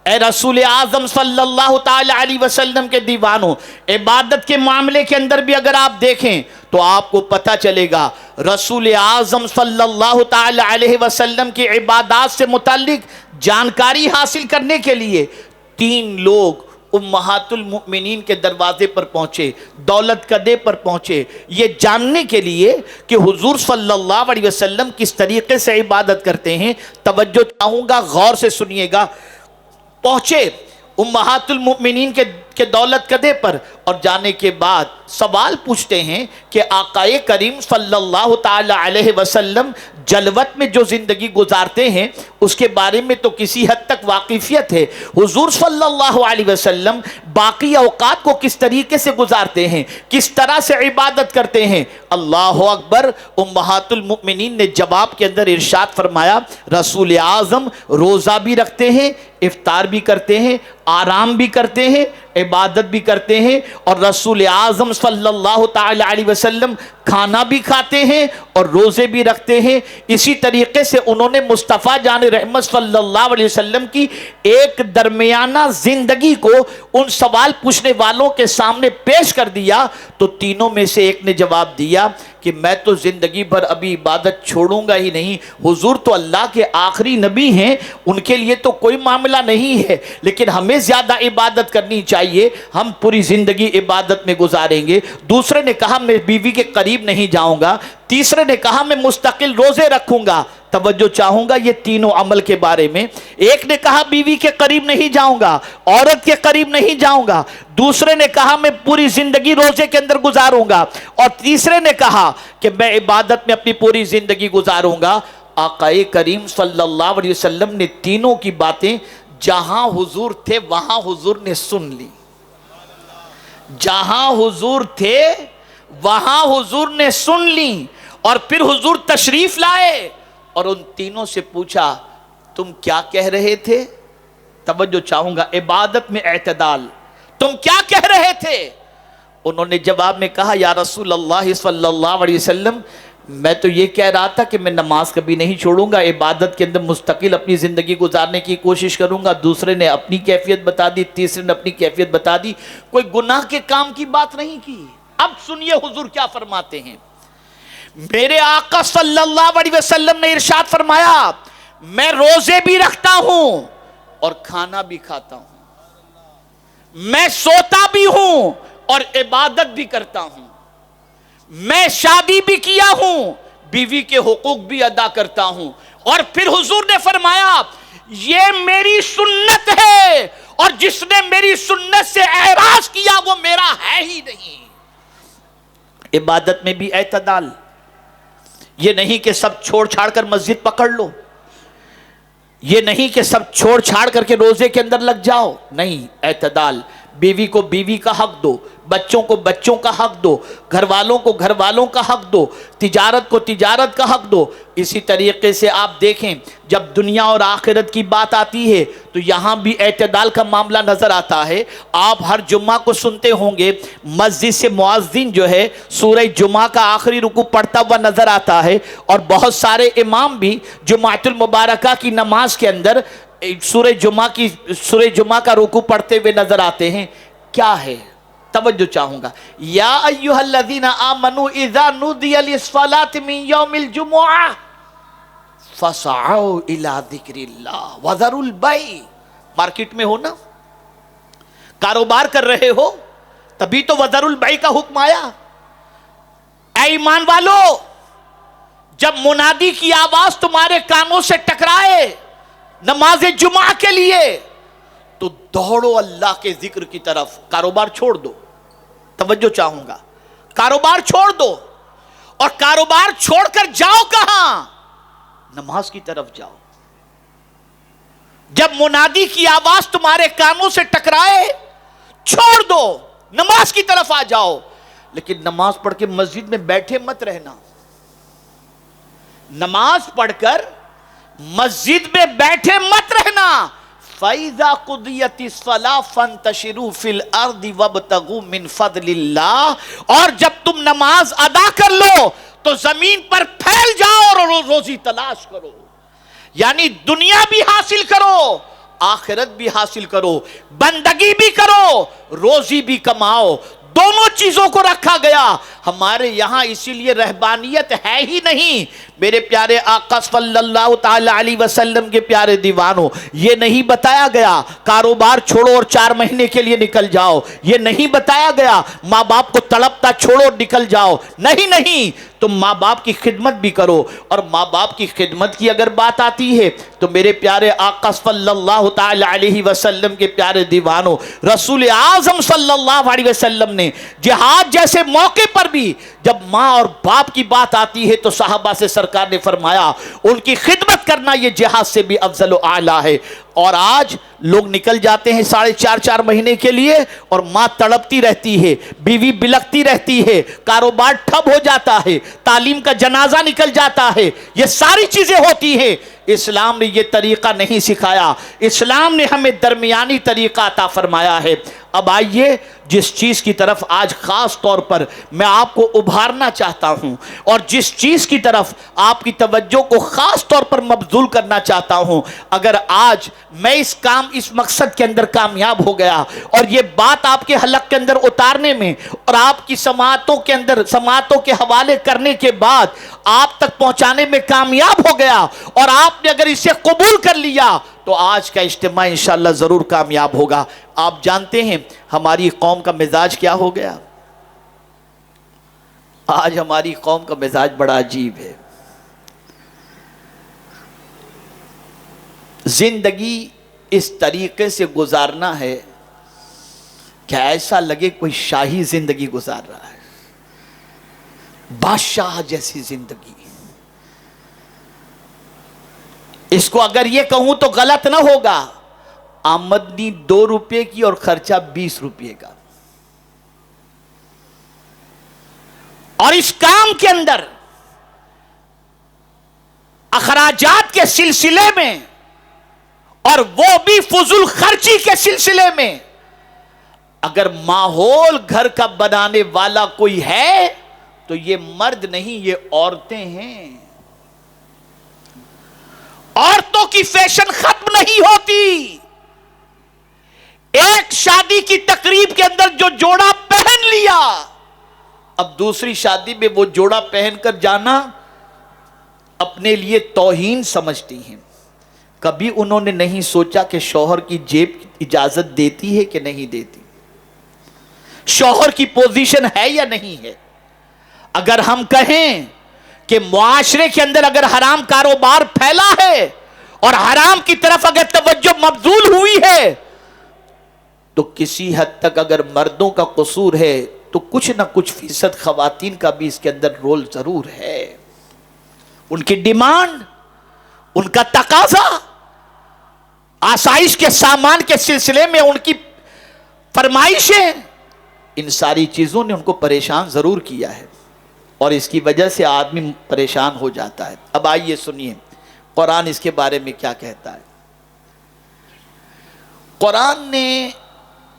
اے رسول اعظم صلی اللہ تعالی علیہ وسلم کے دیوانوں، عبادت کے معاملے کے اندر بھی اگر آپ دیکھیں تو آپ کو پتہ چلے گا رسول اعظم صلی اللہ تعالی علیہ وسلم کی عبادات سے متعلق جانکاری حاصل کرنے کے لیے 3 لوگ امہات المؤمنین کے دروازے پر پہنچے، دولت کدے پر پہنچے، یہ جاننے کے لیے کہ حضور صلی اللہ علیہ وسلم کس طریقے سے عبادت کرتے ہیں۔ توجہ چاہوں گا، غور سے سنیے گا۔ پہنچے امہات المؤمنین کے دولت کدے پر، اور جانے کے بعد سوال پوچھتے ہیں کہ آقائے کریم صلی اللہ تعالی علیہ وسلم جلوت میں جو زندگی گزارتے ہیں اس کے بارے میں تو کسی حد تک واقفیت ہے، حضور صلی اللہ علیہ وسلم باقی اوقات کو کس طریقے سے گزارتے ہیں، کس طرح سے عبادت کرتے ہیں؟ اللہ اکبر۔ امہات المؤمنین نے جواب کے اندر ارشاد فرمایا رسول اعظم روزہ بھی رکھتے ہیں، افطار بھی کرتے ہیں، آرام بھی کرتے ہیں، عبادت بھی کرتے ہیں، اور رسول اعظم صلی اللہ تعالی علیہ وسلم کھانا بھی کھاتے ہیں اور روزے بھی رکھتے ہیں۔ اسی طریقے سے انہوں نے مصطفیٰ جان رحمت صلی اللہ علیہ وسلم کی ایک درمیانہ زندگی کو ان سوال پوچھنے والوں کے سامنے پیش کر دیا، تو تینوں میں سے ایک نے جواب دیا کہ میں تو زندگی بھر ابھی عبادت چھوڑوں گا ہی نہیں، حضور تو اللہ کے آخری نبی ہیں، ان کے لیے تو کوئی معاملہ نہیں ہے، لیکن ہمیں زیادہ عبادت کرنی چاہیے، ہم پوری زندگی عبادت میں گزاریں گے۔ دوسرے نے کہا میں بیوی کے قریب نہیں جاؤں گا، تیسرے نے کہا میں مستقل روزے رکھوں گا۔ توجہ چاہوں گا یہ تینوں عمل کے بارے میں۔ ایک نے کہا بیوی کے قریب نہیں جاؤں گا، عورت کے قریب نہیں جاؤں گا، دوسرے نے کہا میں پوری زندگی روزے کے اندر گزاروں گا، اور تیسرے نے کہا کہ میں عبادت میں اپنی پوری زندگی گزاروں گا۔ آقائے کریم صلی اللہ علیہ وسلم نے تینوں کی باتیں جہاں حضور تھے وہاں حضور نے سن لی، جہاں حضور تھے وہاں حضور نے سن لی، اور پھر حضور تشریف لائے اور ان تینوں سے پوچھا تم کیا کہہ رہے تھے؟ توجہ چاہوں گا، عبادت میں اعتدال، تم کیا کہہ رہے تھے؟ انہوں نے جواب میں کہا یا رسول اللہ صلی اللہ علیہ وسلم میں تو یہ کہہ رہا تھا کہ میں نماز کبھی نہیں چھوڑوں گا، عبادت کے اندر مستقل اپنی زندگی گزارنے کی کوشش کروں گا۔ دوسرے نے اپنی کیفیت بتا دی، تیسرے نے اپنی کیفیت بتا دی، کوئی گناہ کے کام کی بات نہیں کی۔ اب سنیے حضور کیا فرماتے ہیں۔ میرے آقا صلی اللہ علیہ وسلم نے ارشاد فرمایا میں روزے بھی رکھتا ہوں اور کھانا بھی کھاتا ہوں، میں سوتا بھی ہوں اور عبادت بھی کرتا ہوں، میں شادی بھی کیا ہوں، بیوی کے حقوق بھی ادا کرتا ہوں، اور پھر حضور نے فرمایا یہ میری سنت ہے، اور جس نے میری سنت سے اعراض کیا وہ میرا ہے ہی نہیں۔ عبادت میں بھی اعتدال، یہ نہیں کہ سب چھوڑ چھاڑ کر مسجد پکڑ لو، یہ نہیں کہ سب چھوڑ چھاڑ کر کے روزے کے اندر لگ جاؤ، نہیں، اعتدال۔ بیوی کو بیوی کا حق دو، بچوں کو بچوں کا حق دو، گھر والوں کو گھر والوں کا حق دو، تجارت کو تجارت کا حق دو۔ اسی طریقے سے آپ دیکھیں جب دنیا اور آخرت کی بات آتی ہے تو یہاں بھی اعتدال کا معاملہ نظر آتا ہے۔ آپ ہر جمعہ کو سنتے ہوں گے مسجد سے مؤذن جو ہے سورہ جمعہ کا آخری رکوع پڑھتا ہوا نظر آتا ہے، اور بہت سارے امام بھی جمعۃ المبارکہ کی نماز کے اندر سورہ جمعہ کا رکوع پڑھتے ہوئے نظر آتے ہیں۔ کیا ہے؟ توجہ چاہوں گا، یا ایھا الذین آمنوا اذا نودی للصلاۃ من یوم الجمعہ فاسعوا الی ذکر اللہ وذروا البیع۔ مارکیٹ میں ہو نا، کاروبار کر رہے ہو، تبھی تو وذروا البیع کا حکم آیا۔ اے ایمان والو، جب منادی کی آواز تمہارے کانوں سے ٹکرائے نماز جمعہ کے لیے تو دوڑو اللہ کے ذکر کی طرف، کاروبار چھوڑ دو۔ توجہ چاہوں گا، کاروبار چھوڑ دو، اور کاروبار چھوڑ کر جاؤ کہاں؟ نماز کی طرف جاؤ۔ جب منادی کی آواز تمہارے کانوں سے ٹکرائے چھوڑ دو، نماز کی طرف آ جاؤ، لیکن نماز پڑھ کے مسجد میں بیٹھے مت رہنا۔ نماز پڑھ کر مسجد میں بیٹھے مت رہنا۔ فَإِذَا قُضِيَتِ الصَّلَاةُ فَانتَشِرُوا فِي الْأَرْضِ وَابْتَغُوا مِنْ فَضْلِ اللَّهِ، اور جب تم نماز ادا کر لو تو زمین پر پھیل جاؤ اور روزی تلاش کرو، یعنی دنیا بھی حاصل کرو، آخرت بھی حاصل کرو، بندگی بھی کرو، روزی بھی کماؤ، دونوں چیزوں کو رکھا گیا۔ ہمارے یہاں اسی لیے رہبانیت ہے ہی نہیں۔ میرے پیارے آقا صلی اللہ تعالی علیہ وسلم کے پیارے دیوانوں، یہ نہیں بتایا گیا کاروبار چھوڑو اور 4 مہینے کے لیے نکل جاؤ، یہ نہیں بتایا گیا ماں باپ کو تڑپتا چھوڑو اور نکل جاؤ، نہیں، تم ماں باپ کی خدمت بھی کرو۔ اور ماں باپ کی خدمت کی اگر بات آتی ہے تو میرے پیارے آقا صلی اللہ تعالی علیہ وسلم کے پیارے دیوانوں، رسول اعظم صلی اللہ علیہ وسلم نے جہاد جیسے موقع پر بھی جب ماں اور باپ کی بات آتی ہے تو صحابہ سے سرکار نے فرمایا ان کی خدمت کرنا یہ جہاد سے بھی افضل و اعلیٰ ہے۔ اور آج لوگ نکل جاتے ہیں 4.5 مہینے کے لیے اور ماں تڑپتی رہتی ہے، بیوی بلکتی رہتی ہے، کاروبار ٹھپ ہو جاتا ہے، تعلیم کا جنازہ نکل جاتا ہے، یہ ساری چیزیں ہوتی ہیں۔ اسلام نے یہ طریقہ نہیں سکھایا، اسلام نے ہمیں درمیانی طریقہ عطا فرمایا ہے۔ اب آئیے جس چیز کی طرف آج خاص طور پر میں آپ کو ابھارنا چاہتا ہوں اور جس چیز کی طرف آپ کی توجہ کو خاص طور پر مبذول کرنا چاہتا ہوں، اگر آج میں اس مقصد کے اندر کامیاب ہو گیا اور یہ بات آپ کے حلق کے اندر اتارنے میں اور آپ کی سماعتوں کے حوالے کرنے کے بعد آپ تک پہنچانے میں کامیاب ہو گیا اور آپ نے اگر اسے قبول کر لیا تو آج کا اجتماع انشاءاللہ ضرور کامیاب ہوگا۔ آپ جانتے ہیں ہماری قوم کا مزاج کیا ہو گیا؟ آج ہماری قوم کا مزاج بڑا عجیب ہے۔ زندگی اس طریقے سے گزارنا ہے کہ ایسا لگے کوئی شاہی زندگی گزار رہا ہے، بادشاہ جیسی زندگی۔ اس کو اگر یہ کہوں تو غلط نہ ہوگا، آمدنی 2 روپے کی اور خرچہ 20 روپے کا، اور اس کام کے اندر اخراجات کے سلسلے میں اور وہ بھی فضول خرچی کے سلسلے میں اگر ماحول گھر کا بنانے والا کوئی ہے تو یہ مرد نہیں، یہ عورتیں ہیں۔ عورتوں کی فیشن ختم نہیں ہوتی۔ ایک شادی کی تقریب کے اندر جو جوڑا پہن لیا، اب دوسری شادی میں وہ جوڑا پہن کر جانا اپنے لیے توہین سمجھتی ہیں۔ کبھی انہوں نے نہیں سوچا کہ شوہر کی جیب اجازت دیتی ہے کہ نہیں دیتی، شوہر کی پوزیشن ہے یا نہیں ہے۔ اگر ہم کہیں کہ معاشرے کے اندر اگر حرام کاروبار پھیلا ہے اور حرام کی طرف اگر توجہ مبذول ہوئی ہے تو کسی حد تک اگر مردوں کا قصور ہے تو کچھ نہ کچھ فیصد خواتین کا بھی اس کے اندر رول ضرور ہے۔ ان کی ڈیمانڈ، ان کا تقاضا، آسائش کے سامان کے سلسلے میں ان کی فرمائشیں، ان ساری چیزوں نے ان کو پریشان ضرور کیا ہے اور اس کی وجہ سے آدمی پریشان ہو جاتا ہے۔ اب آئیے سنیے قرآن اس کے بارے میں کیا کہتا ہے۔ قرآن نے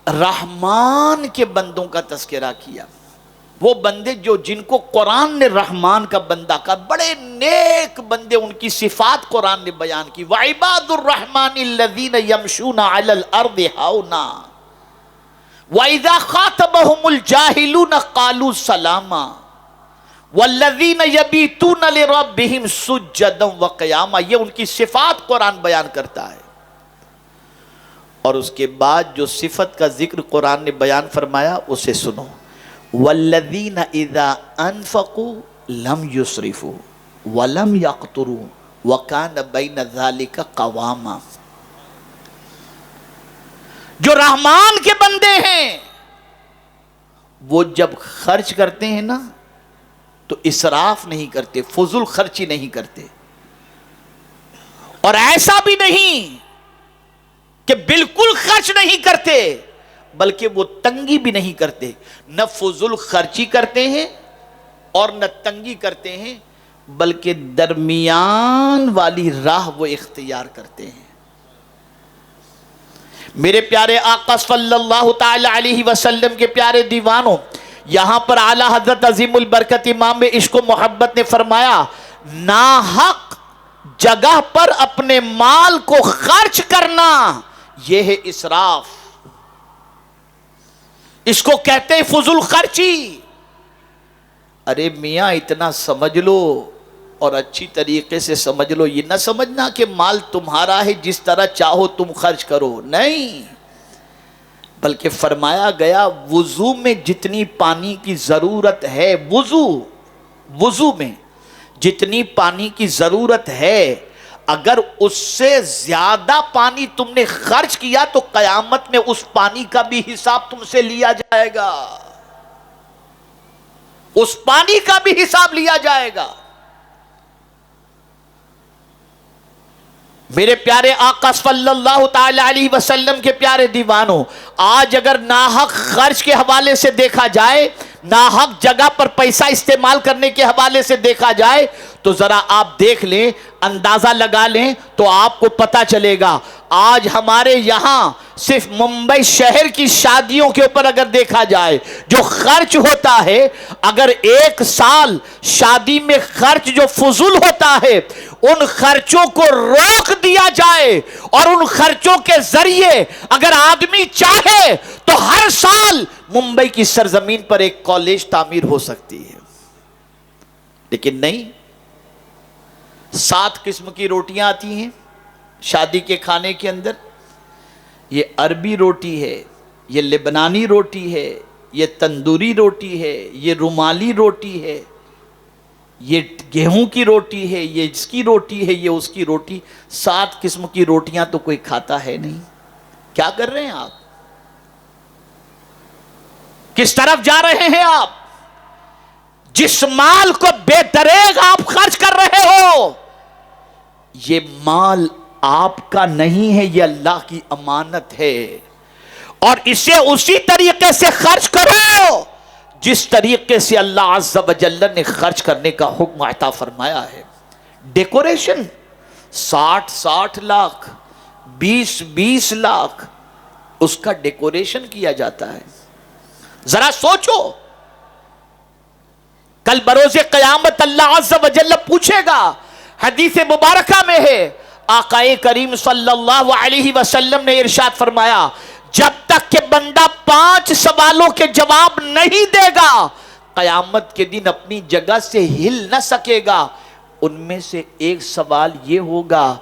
رحمان کے بندوں کا تذکرہ کیا، وہ بندے جن کو قرآن نے رحمان کا بندہ کہا، بڑے نیک بندے، ان کی صفات قرآن نے بیان کی۔ وَعِبَادُ الرَّحْمَنِ الَّذِينَ يَمْشُونَ عَلَى الْأَرْضِ هَوْنًا وَإِذَا خَاطَبَهُمُ الْجَاهِلُونَ قَالُوا سَلَامًا وَالَّذِينَ يَبِيتُونَ لِرَبِّهِمْ سُجَّدًا وَقِيَامًا۔ یہ ان کی صفات قرآن بیان کرتا ہے، اور اس کے بعد جو صفت کا ذکر قرآن نے بیان فرمایا اسے سنو۔ وَالَّذِينَ إِذَا أَنفَقُوا لَمْ يُسْرِفُوا وَلَمْ يَقْتُرُوا وَكَانَ بَيْنَ ذَلِكَ قَوَامًا۔ جو رحمان کے بندے ہیں وہ جب خرچ کرتے ہیں نا تو اسراف نہیں کرتے، فضول خرچی نہیں کرتے، اور ایسا بھی نہیں کہ بالکل خرچ نہیں کرتے، بلکہ وہ تنگی بھی نہیں کرتے، نہ فضول خرچی کرتے ہیں اور نہ تنگی کرتے ہیں، بلکہ درمیان والی راہ وہ اختیار کرتے ہیں۔ میرے پیارے آقا صلی اللہ تعالی علیہ وسلم کے پیارے دیوانوں، یہاں پر اعلیٰ حضرت عظیم البرکت امام عشق و محبت نے فرمایا، ناحق جگہ پر اپنے مال کو خرچ کرنا یہ ہے اسراف، اس کو کہتے ہیں فضول خرچی۔ ارے میاں اتنا سمجھ لو اور اچھی طریقے سے سمجھ لو، یہ نہ سمجھنا کہ مال تمہارا ہے جس طرح چاہو تم خرچ کرو، نہیں، بلکہ فرمایا گیا وضو میں جتنی پانی کی ضرورت ہے، وضو میں جتنی پانی کی ضرورت ہے، اگر اس سے زیادہ پانی تم نے خرچ کیا تو قیامت میں اس پانی کا بھی حساب تم سے لیا جائے گا، اس پانی کا بھی حساب لیا جائے گا۔ میرے پیارے آقا صلی اللہ تعالی علیہ وسلم کے پیارے دیوانوں، آج اگر ناحق خرچ کے حوالے سے دیکھا جائے، ناحق جگہ پر پیسہ استعمال کرنے کے حوالے سے دیکھا جائے تو ذرا آپ دیکھ لیں، اندازہ لگا لیں تو آپ کو پتا چلے گا۔ آج ہمارے یہاں صرف ممبئی شہر کی شادیوں کے اوپر اگر دیکھا جائے جو خرچ ہوتا ہے، اگر ایک سال شادی میں خرچ جو فضول ہوتا ہے ان خرچوں کو روک دیا جائے اور ان خرچوں کے ذریعے اگر آدمی چاہے تو ہر سال ممبئی کی سرزمین پر ایک کالج تعمیر ہو سکتی ہے، لیکن نہیں، 7 قسم کی روٹیاں آتی ہیں شادی کے کھانے کے اندر، یہ عربی روٹی ہے، یہ لبنانی روٹی ہے، یہ تندوری روٹی ہے، یہ رومالی روٹی ہے، یہ گیہوں کی روٹی ہے، یہ اس کی روٹی ہے، یہ اس کی روٹی، 7 قسم کی روٹیاں تو کوئی کھاتا ہے نہیں۔ کیا کر رہے ہیں آپ؟ کس طرف جا رہے ہیں آپ؟ جس مال کو بے دریغ آپ خرچ کر رہے ہو، یہ مال آپ کا نہیں ہے، یہ اللہ کی امانت ہے، اور اسے اسی طریقے سے خرچ کرو جس طریقے سے اللہ عز و جل نے خرچ کرنے کا حکم عطا فرمایا ہے۔ ڈیکوریشن 60 لاکھ 20 لاکھ اس کا ڈیکوریشن کیا جاتا ہے۔ ذرا سوچو، کل بروز قیامت اللہ عز و جل پوچھے گا، حدیث مبارکہ میں ہے، آقا کریم صلی اللہ علیہ وسلم نے ارشاد فرمایا، جب تک کہ بندہ 5 سوالوں کے جواب نہیں دے گا قیامت کے دن اپنی جگہ سے ہل نہ سکے گا۔ ان میں سے ایک سوال یہ ہوگا،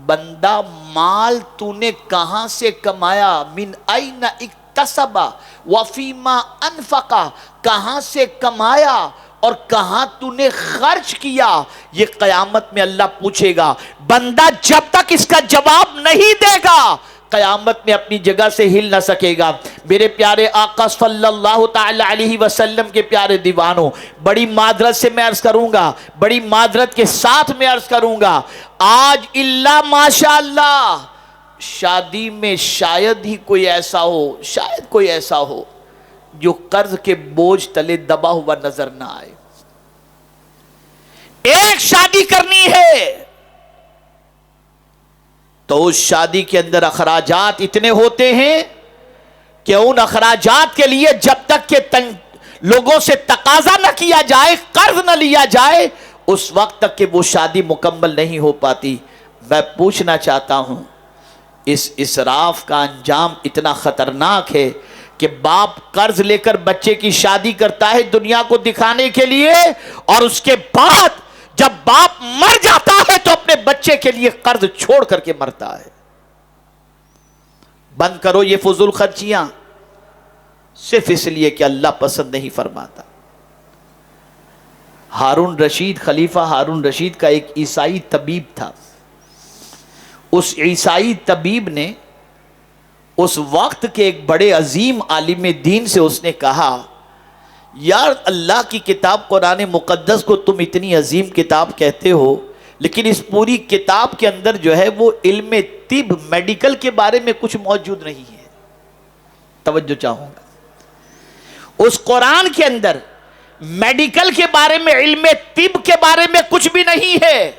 بندہ مال تو نے کہاں سے کمایا، من این اکتسب وفیما انفقا، کہاں سے کمایا اور کہاں تو نے خرچ کیا، یہ قیامت میں اللہ پوچھے گا۔ بندہ جب تک اس کا جواب نہیں دے گا قیامت میں اپنی جگہ سے ہل نہ سکے گا۔ میرے پیارے آقا صلی اللہ تعالی علیہ وسلم کے پیارے دیوانوں، بڑی معذرت سے میں عرض کروں گا، بڑی معذرت کے ساتھ میں عرض کروں گا، آج اللہ ماشاءاللہ شادی میں شاید ہی کوئی ایسا ہو جو قرض کے بوجھ تلے دبا ہوا نظر نہ آئے۔ ایک شادی کرنی ہے تو اس شادی کے اندر اخراجات اتنے ہوتے ہیں کہ ان اخراجات کے لیے جب تک کہ لوگوں سے تقاضا نہ کیا جائے، قرض نہ لیا جائے، اس وقت تک کہ وہ شادی مکمل نہیں ہو پاتی۔ میں پوچھنا چاہتا ہوں، اس اسراف کا انجام اتنا خطرناک ہے کہ باپ قرض لے کر بچے کی شادی کرتا ہے دنیا کو دکھانے کے لیے، اور اس کے بعد جب باپ مر جاتا ہے تو اپنے بچے کے لیے قرض چھوڑ کر کے مرتا ہے۔ بند کرو یہ فضول خرچیاں، صرف اس لیے کہ اللہ پسند نہیں فرماتا۔ ہارون رشید، خلیفہ ہارون رشید کا ایک عیسائی طبیب تھا۔ اس عیسائی طبیب نے اس وقت کے ایک بڑے عظیم عالم دین سے اس نے کہا، یار اللہ کی کتاب قرآن مقدس کو تم اتنی عظیم کتاب کہتے ہو، لیکن اس پوری کتاب کے اندر جو ہے وہ علم طب، میڈیکل کے بارے میں کچھ موجود نہیں ہے۔ توجہ چاہوں گا، اس قرآن کے اندر میڈیکل کے بارے میں، علم طب کے بارے میں کچھ بھی نہیں ہے۔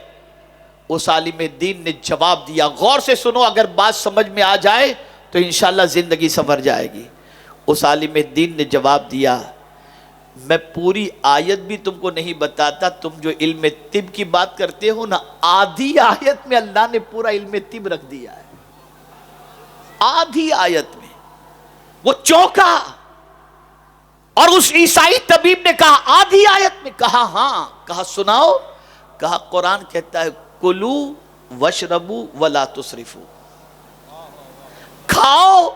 اس عالم دین نے جواب دیا، غور سے سنو، اگر بات سمجھ میں آ جائے تو انشاءاللہ زندگی سنور جائے گی۔ اس عالم دین نے جواب دیا، میں پوری آیت بھی تم کو نہیں بتاتا، تم جو علم طب کی بات کرتے ہو نا، آدھی آیت میں اللہ نے پورا علم طب رکھ دیا ہے، آدھی آیت میں۔ وہ چونکا، اور اس عیسائی طبیب نے کہا آدھی آیت میں؟ کہا ہاں۔ کہا سناؤ؟ کہا قرآن کہتا ہے کلو وشربو ولا تسرفو، کھاؤ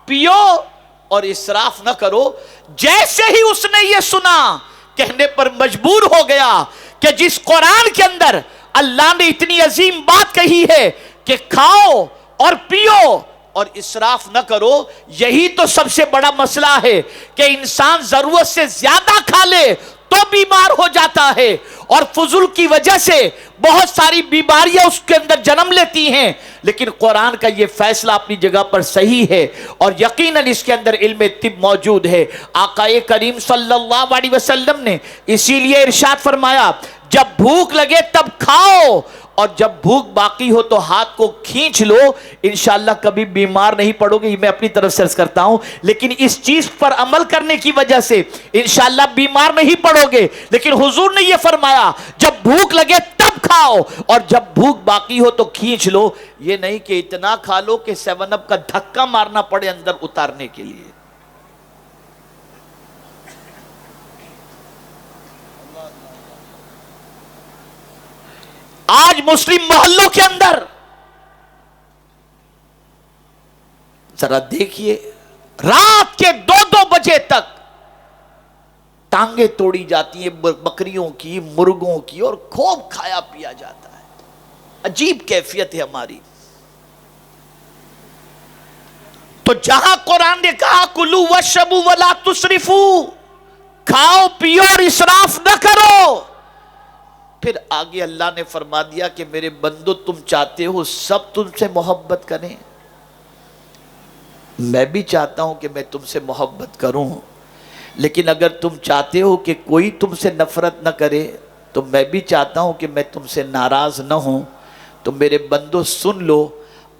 پیو اور اسراف نہ کرو۔ جیسے ہی اس نے یہ سنا، کہنے پر مجبور ہو گیا کہ جس قرآن کے اندر اللہ نے اتنی عظیم بات کہی ہے کہ کھاؤ اور پیو اور اسراف نہ کرو، یہی تو سب سے بڑا مسئلہ ہے کہ انسان ضرورت سے زیادہ کھا لے تو بیمار ہو جاتا ہے، اور فضول کی وجہ سے بہت ساری بیماریاں اس کے اندر جنم لیتی ہیں۔ لیکن قرآن کا یہ فیصلہ اپنی جگہ پر صحیح ہے، اور یقیناً اس کے اندر علم طب موجود ہے۔ آقا کریم صلی اللہ علیہ وسلم نے اسی لیے ارشاد فرمایا، جب بھوک لگے تب کھاؤ، اور جب بھوک باقی ہو تو ہاتھ کو کھینچ لو، انشاءاللہ کبھی بیمار نہیں پڑو گے۔ میں اپنی طرف سے عرض کرتا ہوں، لیکن اس چیز پر عمل کرنے کی وجہ سے انشاءاللہ بیمار نہیں پڑو گے۔ لیکن حضور نے یہ فرمایا جب بھوک لگے تب کھاؤ، اور جب بھوک باقی ہو تو کھینچ لو۔ یہ نہیں کہ اتنا کھا لو کہ 7 اپ کا دھکا مارنا پڑے اندر اتارنے کے لیے۔ آج مسلم محلوں کے اندر ذرا دیکھیے، رات کے 2 بجے تک ٹانگیں توڑی جاتی ہیں بکریوں کی، مرغوں کی، اور خوب کھایا پیا جاتا ہے۔ عجیب کیفیت ہے ہماری۔ تو جہاں قرآن نے کہا کلو وشربو ولا تسرفو، کھاؤ پیو اور اسراف نہ کرو، پھر آگے اللہ نے فرما دیا کہ میرے بندو تم چاہتے ہو سب تم سے محبت کریں، میں بھی چاہتا ہوں کہ میں تم سے محبت کروں، لیکن اگر تم چاہتے ہو کہ کوئی تم سے نفرت نہ کرے تو میں بھی چاہتا ہوں کہ میں تم سے ناراض نہ ہوں۔ تو میرے بندو سن لو،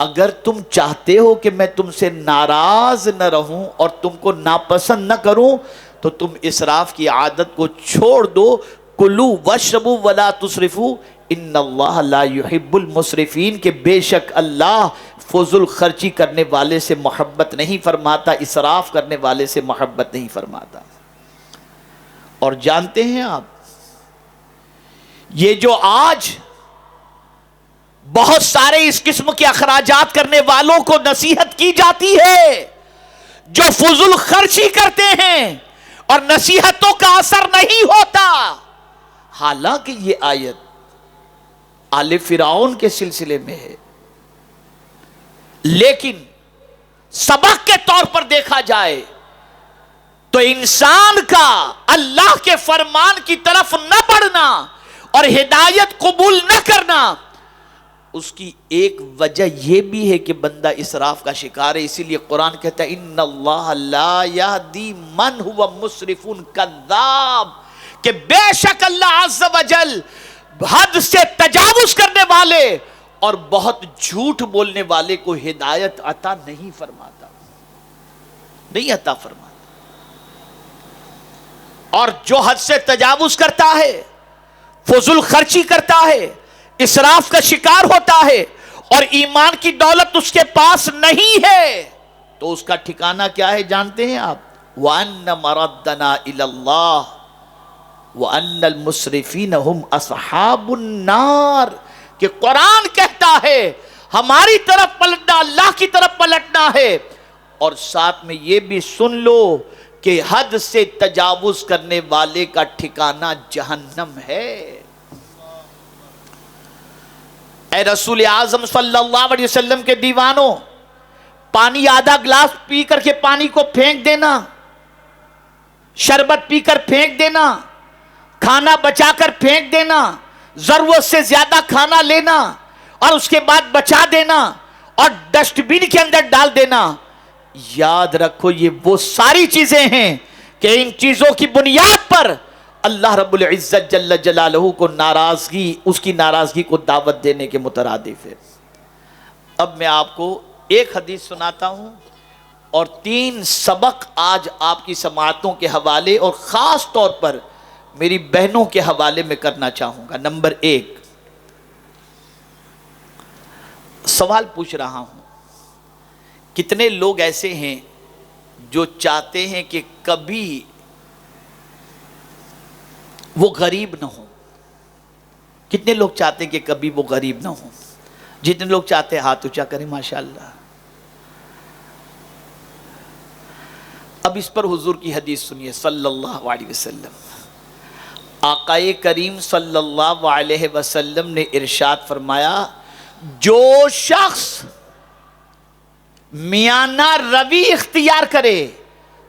اگر تم چاہتے ہو کہ میں تم سے ناراض نہ رہوں اور تم کو ناپسند نہ کروں تو تم اسراف کی عادت کو چھوڑ دو۔ کلو وشربو ولا تسرفو ان اللہ لا یحب المسرفین، کہ بے شک اللہ فضول خرچی کرنے والے سے محبت نہیں فرماتا، اسراف کرنے والے سے محبت نہیں فرماتا۔ اور جانتے ہیں آپ، یہ جو آج بہت سارے اس قسم کے اخراجات کرنے والوں کو نصیحت کی جاتی ہے، جو فضول خرچی کرتے ہیں اور نصیحتوں کا اثر نہیں ہوتا، حالانکہ یہ آیت آل فرعون کے سلسلے میں ہے، لیکن سبق کے طور پر دیکھا جائے تو انسان کا اللہ کے فرمان کی طرف نہ بڑھنا اور ہدایت قبول نہ کرنا، اس کی ایک وجہ یہ بھی ہے کہ بندہ اسراف کا شکار ہے۔ اسی لیے قرآن کہتا ہے ان اللہ لا یہدی من ہوا مسرف کذاب، کہ بے شک اللہ عز و جل حد سے تجاوز کرنے والے اور بہت جھوٹ بولنے والے کو ہدایت عطا نہیں فرماتا، نہیں عطا فرماتا۔ اور جو حد سے تجاوز کرتا ہے، فضول خرچی کرتا ہے، اسراف کا شکار ہوتا ہے اور ایمان کی دولت اس کے پاس نہیں ہے، تو اس کا ٹھکانہ کیا ہے جانتے ہیں آپ؟ وَأَنَّ مَرَدَّنَا إِلَى اللَّهِ وَأَنَّ الْمُسْرِفِينَ هُمْ أَصْحَابُ النَّارِ، کہ قرآن کہتا ہے ہماری طرف پلٹنا اللہ کی طرف پلٹنا ہے، اور ساتھ میں یہ بھی سن لو کہ حد سے تجاوز کرنے والے کا ٹھکانہ جہنم ہے۔ اے رسول اعظم صلی اللہ علیہ وسلم کے دیوانوں، پانی آدھا گلاس پی کر کے پانی کو پھینک دینا، شربت پی کر پھینک دینا، کھانا بچا کر پھینک دینا، ضرورت سے زیادہ کھانا لینا اور اس کے بعد بچا دینا اور ڈسٹ بن کے اندر ڈال دینا، یاد رکھو یہ وہ ساری چیزیں ہیں کہ ان چیزوں کی بنیاد پر اللہ رب العزت جل جلالہ کو ناراضگی، اس کی ناراضگی کو دعوت دینے کے مترادف ہے۔ اب میں آپ کو ایک حدیث سناتا ہوں اور 3 سبق آج آپ کی سماعتوں کے حوالے اور خاص طور پر میری بہنوں کے حوالے میں کرنا چاہوں گا۔ نمبر 1، سوال پوچھ رہا ہوں، کتنے لوگ ایسے ہیں جو چاہتے ہیں کہ کبھی وہ غریب نہ ہو؟ کتنے لوگ چاہتے ہیں کہ کبھی وہ غریب نہ ہو؟ جتنے لوگ چاہتے ہیں ہاتھ اونچا کریں، ماشاءاللہ۔ اب اس پر حضور کی حدیث سنیے صلی اللہ علیہ وسلم۔ آقائے کریم صلی اللہ علیہ وسلم نے ارشاد فرمایا، جو شخص میانہ روی اختیار کرے،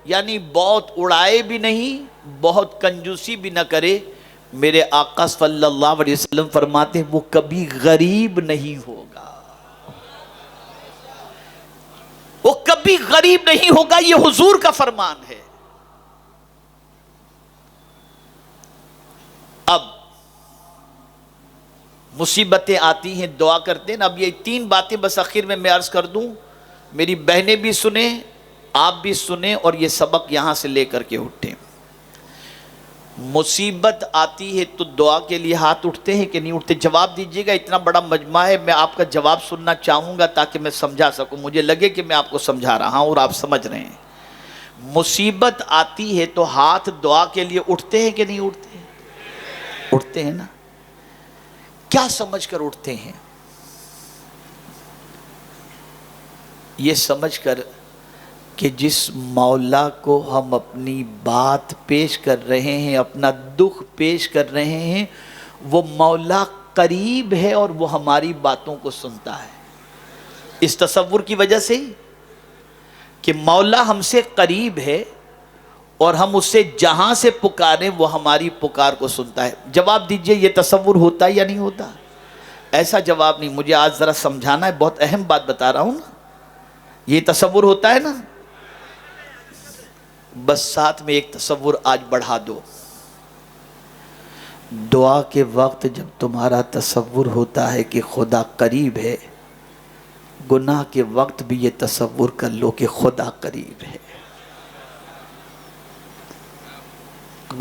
یعنی بہت اڑائے بھی نہیں، بہت کنجوسی بھی نہ کرے، میرے آقا صلی اللہ علیہ وسلم فرماتے ہیں وہ کبھی غریب نہیں ہوگا، وہ کبھی غریب نہیں ہوگا۔ یہ حضور کا فرمان ہے۔ اب مصیبتیں آتی ہیں، دعا کرتے ہیں۔ اب یہ 3 باتیں بس آخر میں عرض کر دوں، میری بہنیں بھی سنیں، آپ بھی سنیں، اور یہ سبق یہاں سے لے کر کے اٹھیں۔ مصیبت آتی ہے تو دعا کے لیے ہاتھ اٹھتے ہیں کہ نہیں اٹھتے؟ جواب دیجیے گا، اتنا بڑا مجمع ہے، میں آپ کا جواب سننا چاہوں گا تاکہ میں سمجھا سکوں، مجھے لگے کہ میں آپ کو سمجھا رہا ہوں اور آپ سمجھ رہے ہیں۔ مصیبت آتی ہے تو ہاتھ دعا کے لیے اٹھتے ہیں کہ نہیں اٹھتے؟ اٹھتے ہیں نا؟ کیا سمجھ کر اٹھتے ہیں؟ یہ سمجھ کر کہ جس مولا کو ہم اپنی بات پیش کر رہے ہیں، اپنا دکھ پیش کر رہے ہیں، وہ مولا قریب ہے اور وہ ہماری باتوں کو سنتا ہے۔ اس تصور کی وجہ سے کہ مولا ہم سے قریب ہے اور ہم اس سے جہاں سے پکاریں وہ ہماری پکار کو سنتا ہے۔ جواب دیجئے، یہ تصور ہوتا ہے یا نہیں ہوتا؟ ایسا جواب نہیں، مجھے آج ذرا سمجھانا ہے، بہت اہم بات بتا رہا ہوں نا۔ یہ تصور ہوتا ہے نا؟ بس ساتھ میں ایک تصور آج بڑھا دو۔ دعا کے وقت جب تمہارا تصور ہوتا ہے کہ خدا قریب ہے، گناہ کے وقت بھی یہ تصور کر لو کہ خدا قریب ہے۔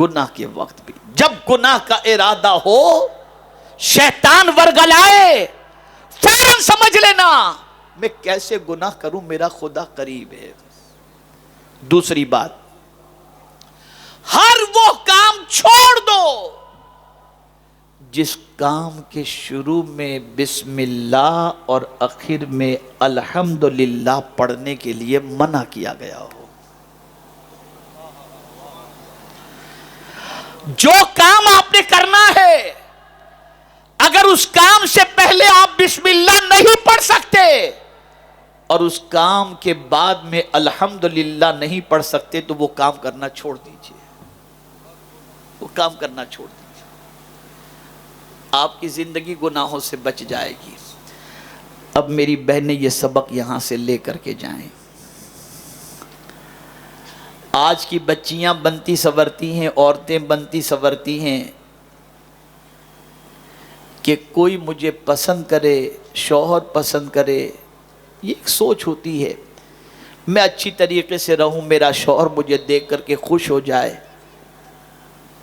گناہ کے وقت بھی جب گناہ کا ارادہ ہو، شیطان ورگلائے، فوراً سمجھ لینا میں کیسے گناہ کروں، میرا خدا قریب ہے۔ دوسری بات، ہر وہ کام چھوڑ دو جس کام کے شروع میں بسم اللہ اور آخر میں الحمدللہ پڑھنے کے لیے منع کیا گیا ہو۔ جو کام آپ نے کرنا ہے، اگر اس کام سے پہلے آپ بسم اللہ نہیں پڑھ سکتے اور اس کام کے بعد میں الحمدللہ نہیں پڑھ سکتے تو وہ کام کرنا چھوڑ دیجئے، وہ کام کرنا چھوڑ دیجئے۔ آپ کی زندگی گناہوں سے بچ جائے گی۔ اب میری بہنیں یہ سبق یہاں سے لے کر کے جائیں۔ آج کی بچیاں بنتی سنورتی ہیں، عورتیں بنتی سنورتی ہیں کہ کوئی مجھے پسند کرے، شوہر پسند کرے، یہ ایک سوچ ہوتی ہے، میں اچھی طریقے سے رہوں، میرا شوہر مجھے دیکھ کر کے خوش ہو جائے۔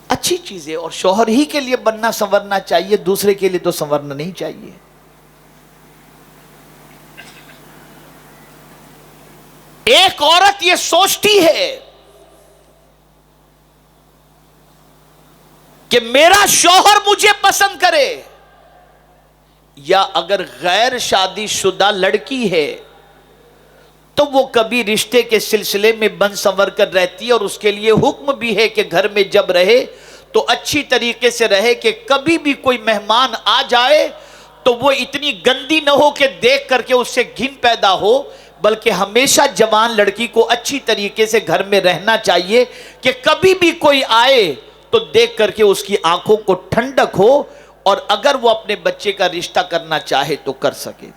اچھی چیز ہے، اور شوہر ہی کے لیے بننا سنورنا چاہیے، دوسرے کے لیے تو سنورنا نہیں چاہیے۔ ایک عورت یہ سوچتی ہے کہ میرا شوہر مجھے پسند کرے، یا اگر غیر شادی شدہ لڑکی ہے تو وہ کبھی رشتے کے سلسلے میں بن سنور کر رہتی ہے، اور اس کے لیے حکم بھی ہے کہ گھر میں جب رہے تو اچھی طریقے سے رہے کہ کبھی بھی کوئی مہمان آ جائے تو وہ اتنی گندی نہ ہو کہ دیکھ کر کے اس سے گھن پیدا ہو، بلکہ ہمیشہ جوان لڑکی کو اچھی طریقے سے گھر میں رہنا چاہیے کہ کبھی بھی کوئی آئے تو دیکھ کر کے اس کی آنکھوں کو ٹھنڈک ہو، اور اگر وہ اپنے بچے کا رشتہ کرنا چاہے تو کر سکے۔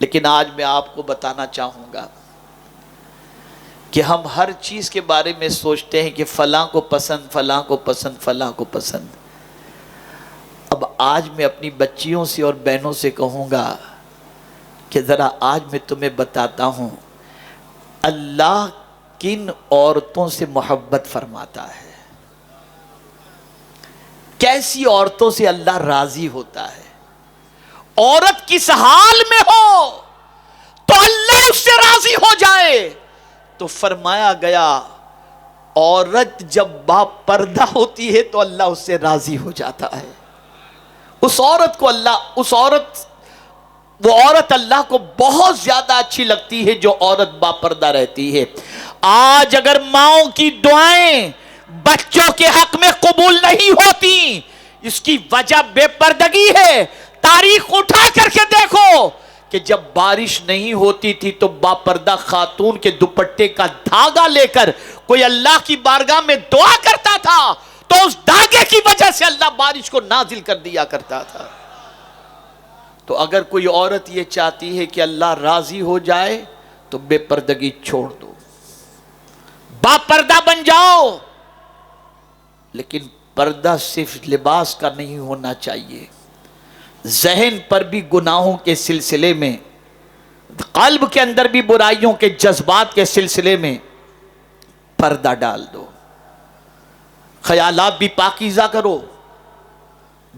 لیکن آج میں آپ کو بتانا چاہوں گا کہ ہم ہر چیز کے بارے میں سوچتے ہیں کہ فلاں کو پسند، فلاں کو پسند، فلاں کو پسند۔ اب آج میں اپنی بچیوں سے اور بہنوں سے کہوں گا کہ ذرا آج میں تمہیں بتاتا ہوں اللہ کن عورتوں سے محبت فرماتا ہے، کیسی عورتوں سے اللہ راضی ہوتا ہے۔ عورت کس حال میں ہو تو اللہ اس سے راضی ہو جائے، تو فرمایا گیا عورت جب با پردہ ہوتی ہے تو اللہ اس سے راضی ہو جاتا ہے۔ اس عورت کو وہ عورت اللہ کو بہت زیادہ اچھی لگتی ہے جو عورت با پردہ رہتی ہے۔ آج اگر ماؤں کی دعائیں بچوں کے حق میں قبول نہیں ہوتی، اس کی وجہ بے پردگی ہے۔ تاریخ اٹھا کر کے دیکھو کہ جب بارش نہیں ہوتی تھی تو با پردہ خاتون کے دوپٹے کا دھاگا لے کر کوئی اللہ کی بارگاہ میں دعا کرتا تھا تو اس دھاگے کی وجہ سے اللہ بارش کو نازل کر دیا کرتا تھا۔ تو اگر کوئی عورت یہ چاہتی ہے کہ اللہ راضی ہو جائے تو بے پردگی چھوڑ دو، با پردہ بن جاؤ، لیکن پردہ صرف لباس کا نہیں ہونا چاہیے، ذہن پر بھی گناہوں کے سلسلے میں، قلب کے اندر بھی برائیوں کے جذبات کے سلسلے میں پردہ ڈال دو، خیالات بھی پاکیزہ کرو،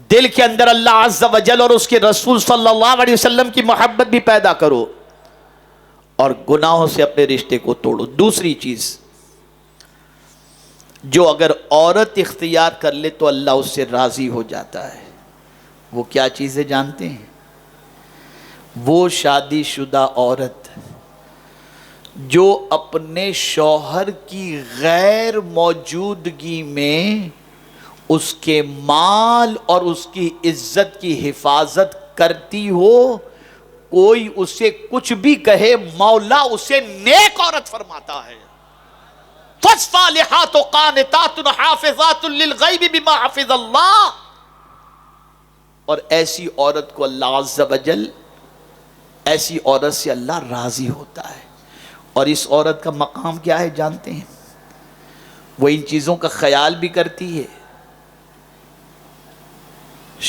دل کے اندر اللہ عز و جل اور اس کے رسول صلی اللہ علیہ وسلم کی محبت بھی پیدا کرو، اور گناہوں سے اپنے رشتے کو توڑو۔ دوسری چیز جو اگر عورت اختیار کر لے تو اللہ اس سے راضی ہو جاتا ہے، وہ کیا چیزیں جانتے ہیں؟ وہ شادی شدہ عورت جو اپنے شوہر کی غیر موجودگی میں اس کے مال اور اس کی عزت کی حفاظت کرتی ہو، کوئی اسے کچھ بھی کہے مولا اسے نیک عورت فرماتا ہے۔ فالصالحات قانتات حافظات للغیب بما حفظ اللہ، اور ایسی عورت کو اللہ عز و جل، ایسی عورت سے اللہ راضی ہوتا ہے۔ اور اس عورت کا مقام کیا ہے جانتے ہیں؟ وہ ان چیزوں کا خیال بھی کرتی ہے،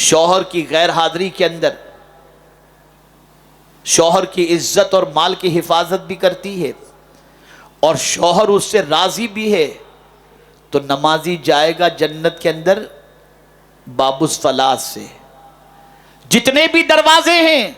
شوہر کی غیر حاضری کے اندر شوہر کی عزت اور مال کی حفاظت بھی کرتی ہے، اور شوہر اس سے راضی بھی ہے، تو نمازی جائے گا جنت کے اندر باب الصلاۃ سے۔ جتنے بھی دروازے ہیں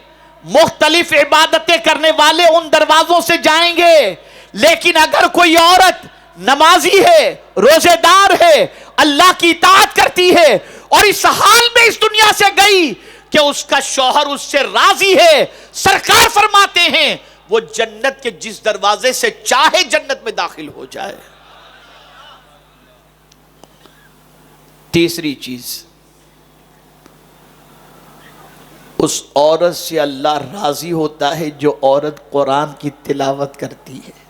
مختلف عبادتیں کرنے والے ان دروازوں سے جائیں گے، لیکن اگر کوئی عورت نمازی ہے، روزے دار ہے، اللہ کی اطاعت کرتی ہے اور اس حال میں اس دنیا سے گئی کہ اس کا شوہر اس سے راضی ہے، سرکار فرماتے ہیں وہ جنت کے جس دروازے سے چاہے جنت میں داخل ہو جائے۔ تیسری چیز، اس عورت سے اللہ راضی ہوتا ہے جو عورت قرآن کی تلاوت کرتی ہے۔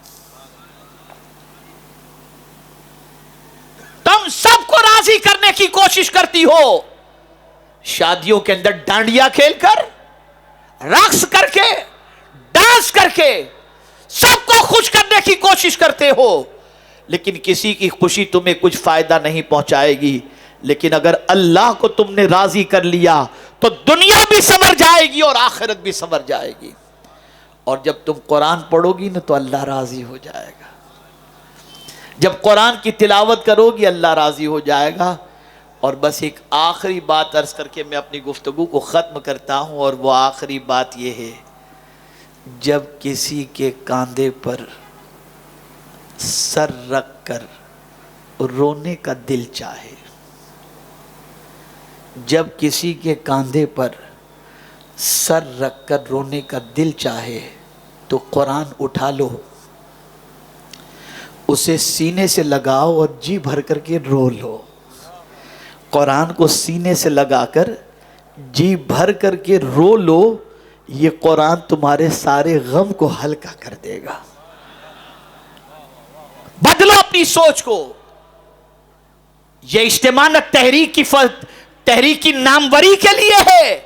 تم سب کو راضی کرنے کی کوشش کرتی ہو، شادیوں کے اندر ڈانڈیا کھیل کر، رقص کر کے، ڈانس کر کے سب کو خوش کرنے کی کوشش کرتے ہو، لیکن کسی کی خوشی تمہیں کچھ فائدہ نہیں پہنچائے گی۔ لیکن اگر اللہ کو تم نے راضی کر لیا تو دنیا بھی سنور جائے گی اور آخرت بھی سنور جائے گی۔ اور جب تم قرآن پڑھو گی نا تو اللہ راضی ہو جائے گا، جب قرآن کی تلاوت کرو گی اللہ راضی ہو جائے گا۔ اور بس ایک آخری بات عرض کر کے میں اپنی گفتگو کو ختم کرتا ہوں، اور وہ آخری بات یہ ہے، جب کسی کے کاندھے پر سر رکھ کر رونے کا دل چاہے، جب کسی کے کاندھے پر سر رکھ کر رونے کا دل چاہے تو قرآن اٹھا لو، اسے سینے سے لگاؤ اور جی بھر کر کے رو لو۔ قرآن کو سینے سے لگا کر جی بھر کر کے رو لو، یہ قرآن تمہارے سارے غم کو ہلکا کر دے گا۔ بدلو اپنی سوچ کو۔ یہ اجتماع نہ تحریک کی ناموری کے لیے ہے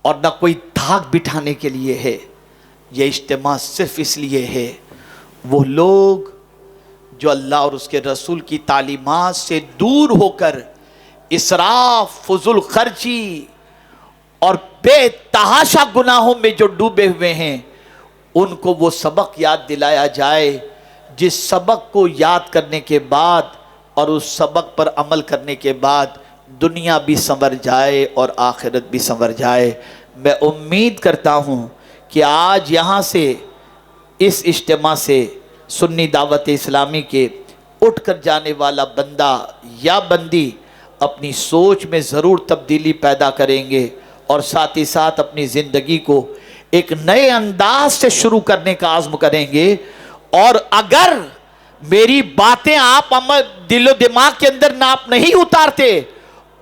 اور نہ کوئی دھاک بٹھانے کے لیے ہے، یہ اجتماع صرف اس لیے ہے وہ لوگ جو اللہ اور اس کے رسول کی تعلیمات سے دور ہو کر اسراف، فضول خرچی اور بے تحاشا گناہوں میں جو ڈوبے ہوئے ہیں ان کو وہ سبق یاد دلایا جائے جس سبق کو یاد کرنے کے بعد اور اس سبق پر عمل کرنے کے بعد دنیا بھی سنور جائے اور آخرت بھی سنور جائے۔ میں امید کرتا ہوں کہ آج یہاں سے اس اجتماع سے سنی دعوت اسلامی کے اٹھ کر جانے والا بندہ یا بندی اپنی سوچ میں ضرور تبدیلی پیدا کریں گے اور ساتھ ہی ساتھ اپنی زندگی کو ایک نئے انداز سے شروع کرنے کا عزم کریں گے۔ اور اگر میری باتیں آپ دل و دماغ کے اندر آپ نہیں اتارتے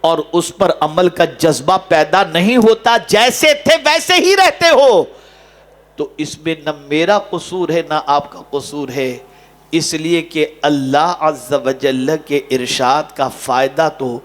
اور اس پر عمل کا جذبہ پیدا نہیں ہوتا، جیسے تھے ویسے ہی رہتے ہو، تو اس میں نہ میرا قصور ہے نہ آپ کا قصور ہے، اس لیے کہ اللہ عز و جل کے ارشاد کا فائدہ تو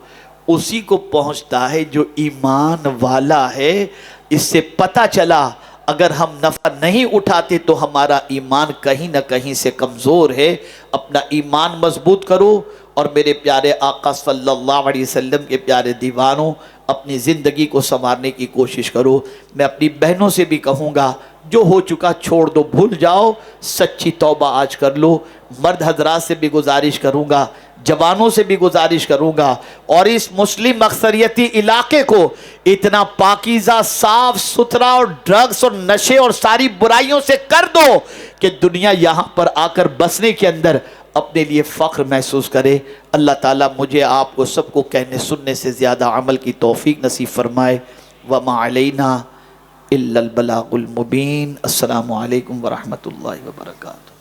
اسی کو پہنچتا ہے جو ایمان والا ہے۔ اس سے پتہ چلا اگر ہم نفع نہیں اٹھاتے تو ہمارا ایمان کہیں نہ کہیں سے کمزور ہے۔ اپنا ایمان مضبوط کرو اور میرے پیارے آقا صلی اللہ علیہ وسلم کے پیارے دیوانوں اپنی زندگی کو سنوارنے کی کوشش کرو۔ میں اپنی بہنوں سے بھی کہوں گا جو ہو چکا چھوڑ دو، بھول جاؤ، سچی توبہ آج کر لو۔ مرد حضرات سے بھی گزارش کروں گا، جوانوں سے بھی گزارش کروں گا، اور اس مسلم اکثریتی علاقے کو اتنا پاکیزہ صاف ستھرا اور ڈرگز اور نشے اور ساری برائیوں سے کر دو کہ دنیا یہاں پر آ کر بسنے کے اندر اپنے لیے فخر محسوس کرے۔ اللہ تعالیٰ مجھے آپ کو سب کو کہنے سننے سے زیادہ عمل کی توفیق نصیب فرمائے۔ وما علینا الا البلاغ المبین۔ السلام علیکم ورحمۃ اللہ وبرکاتہ۔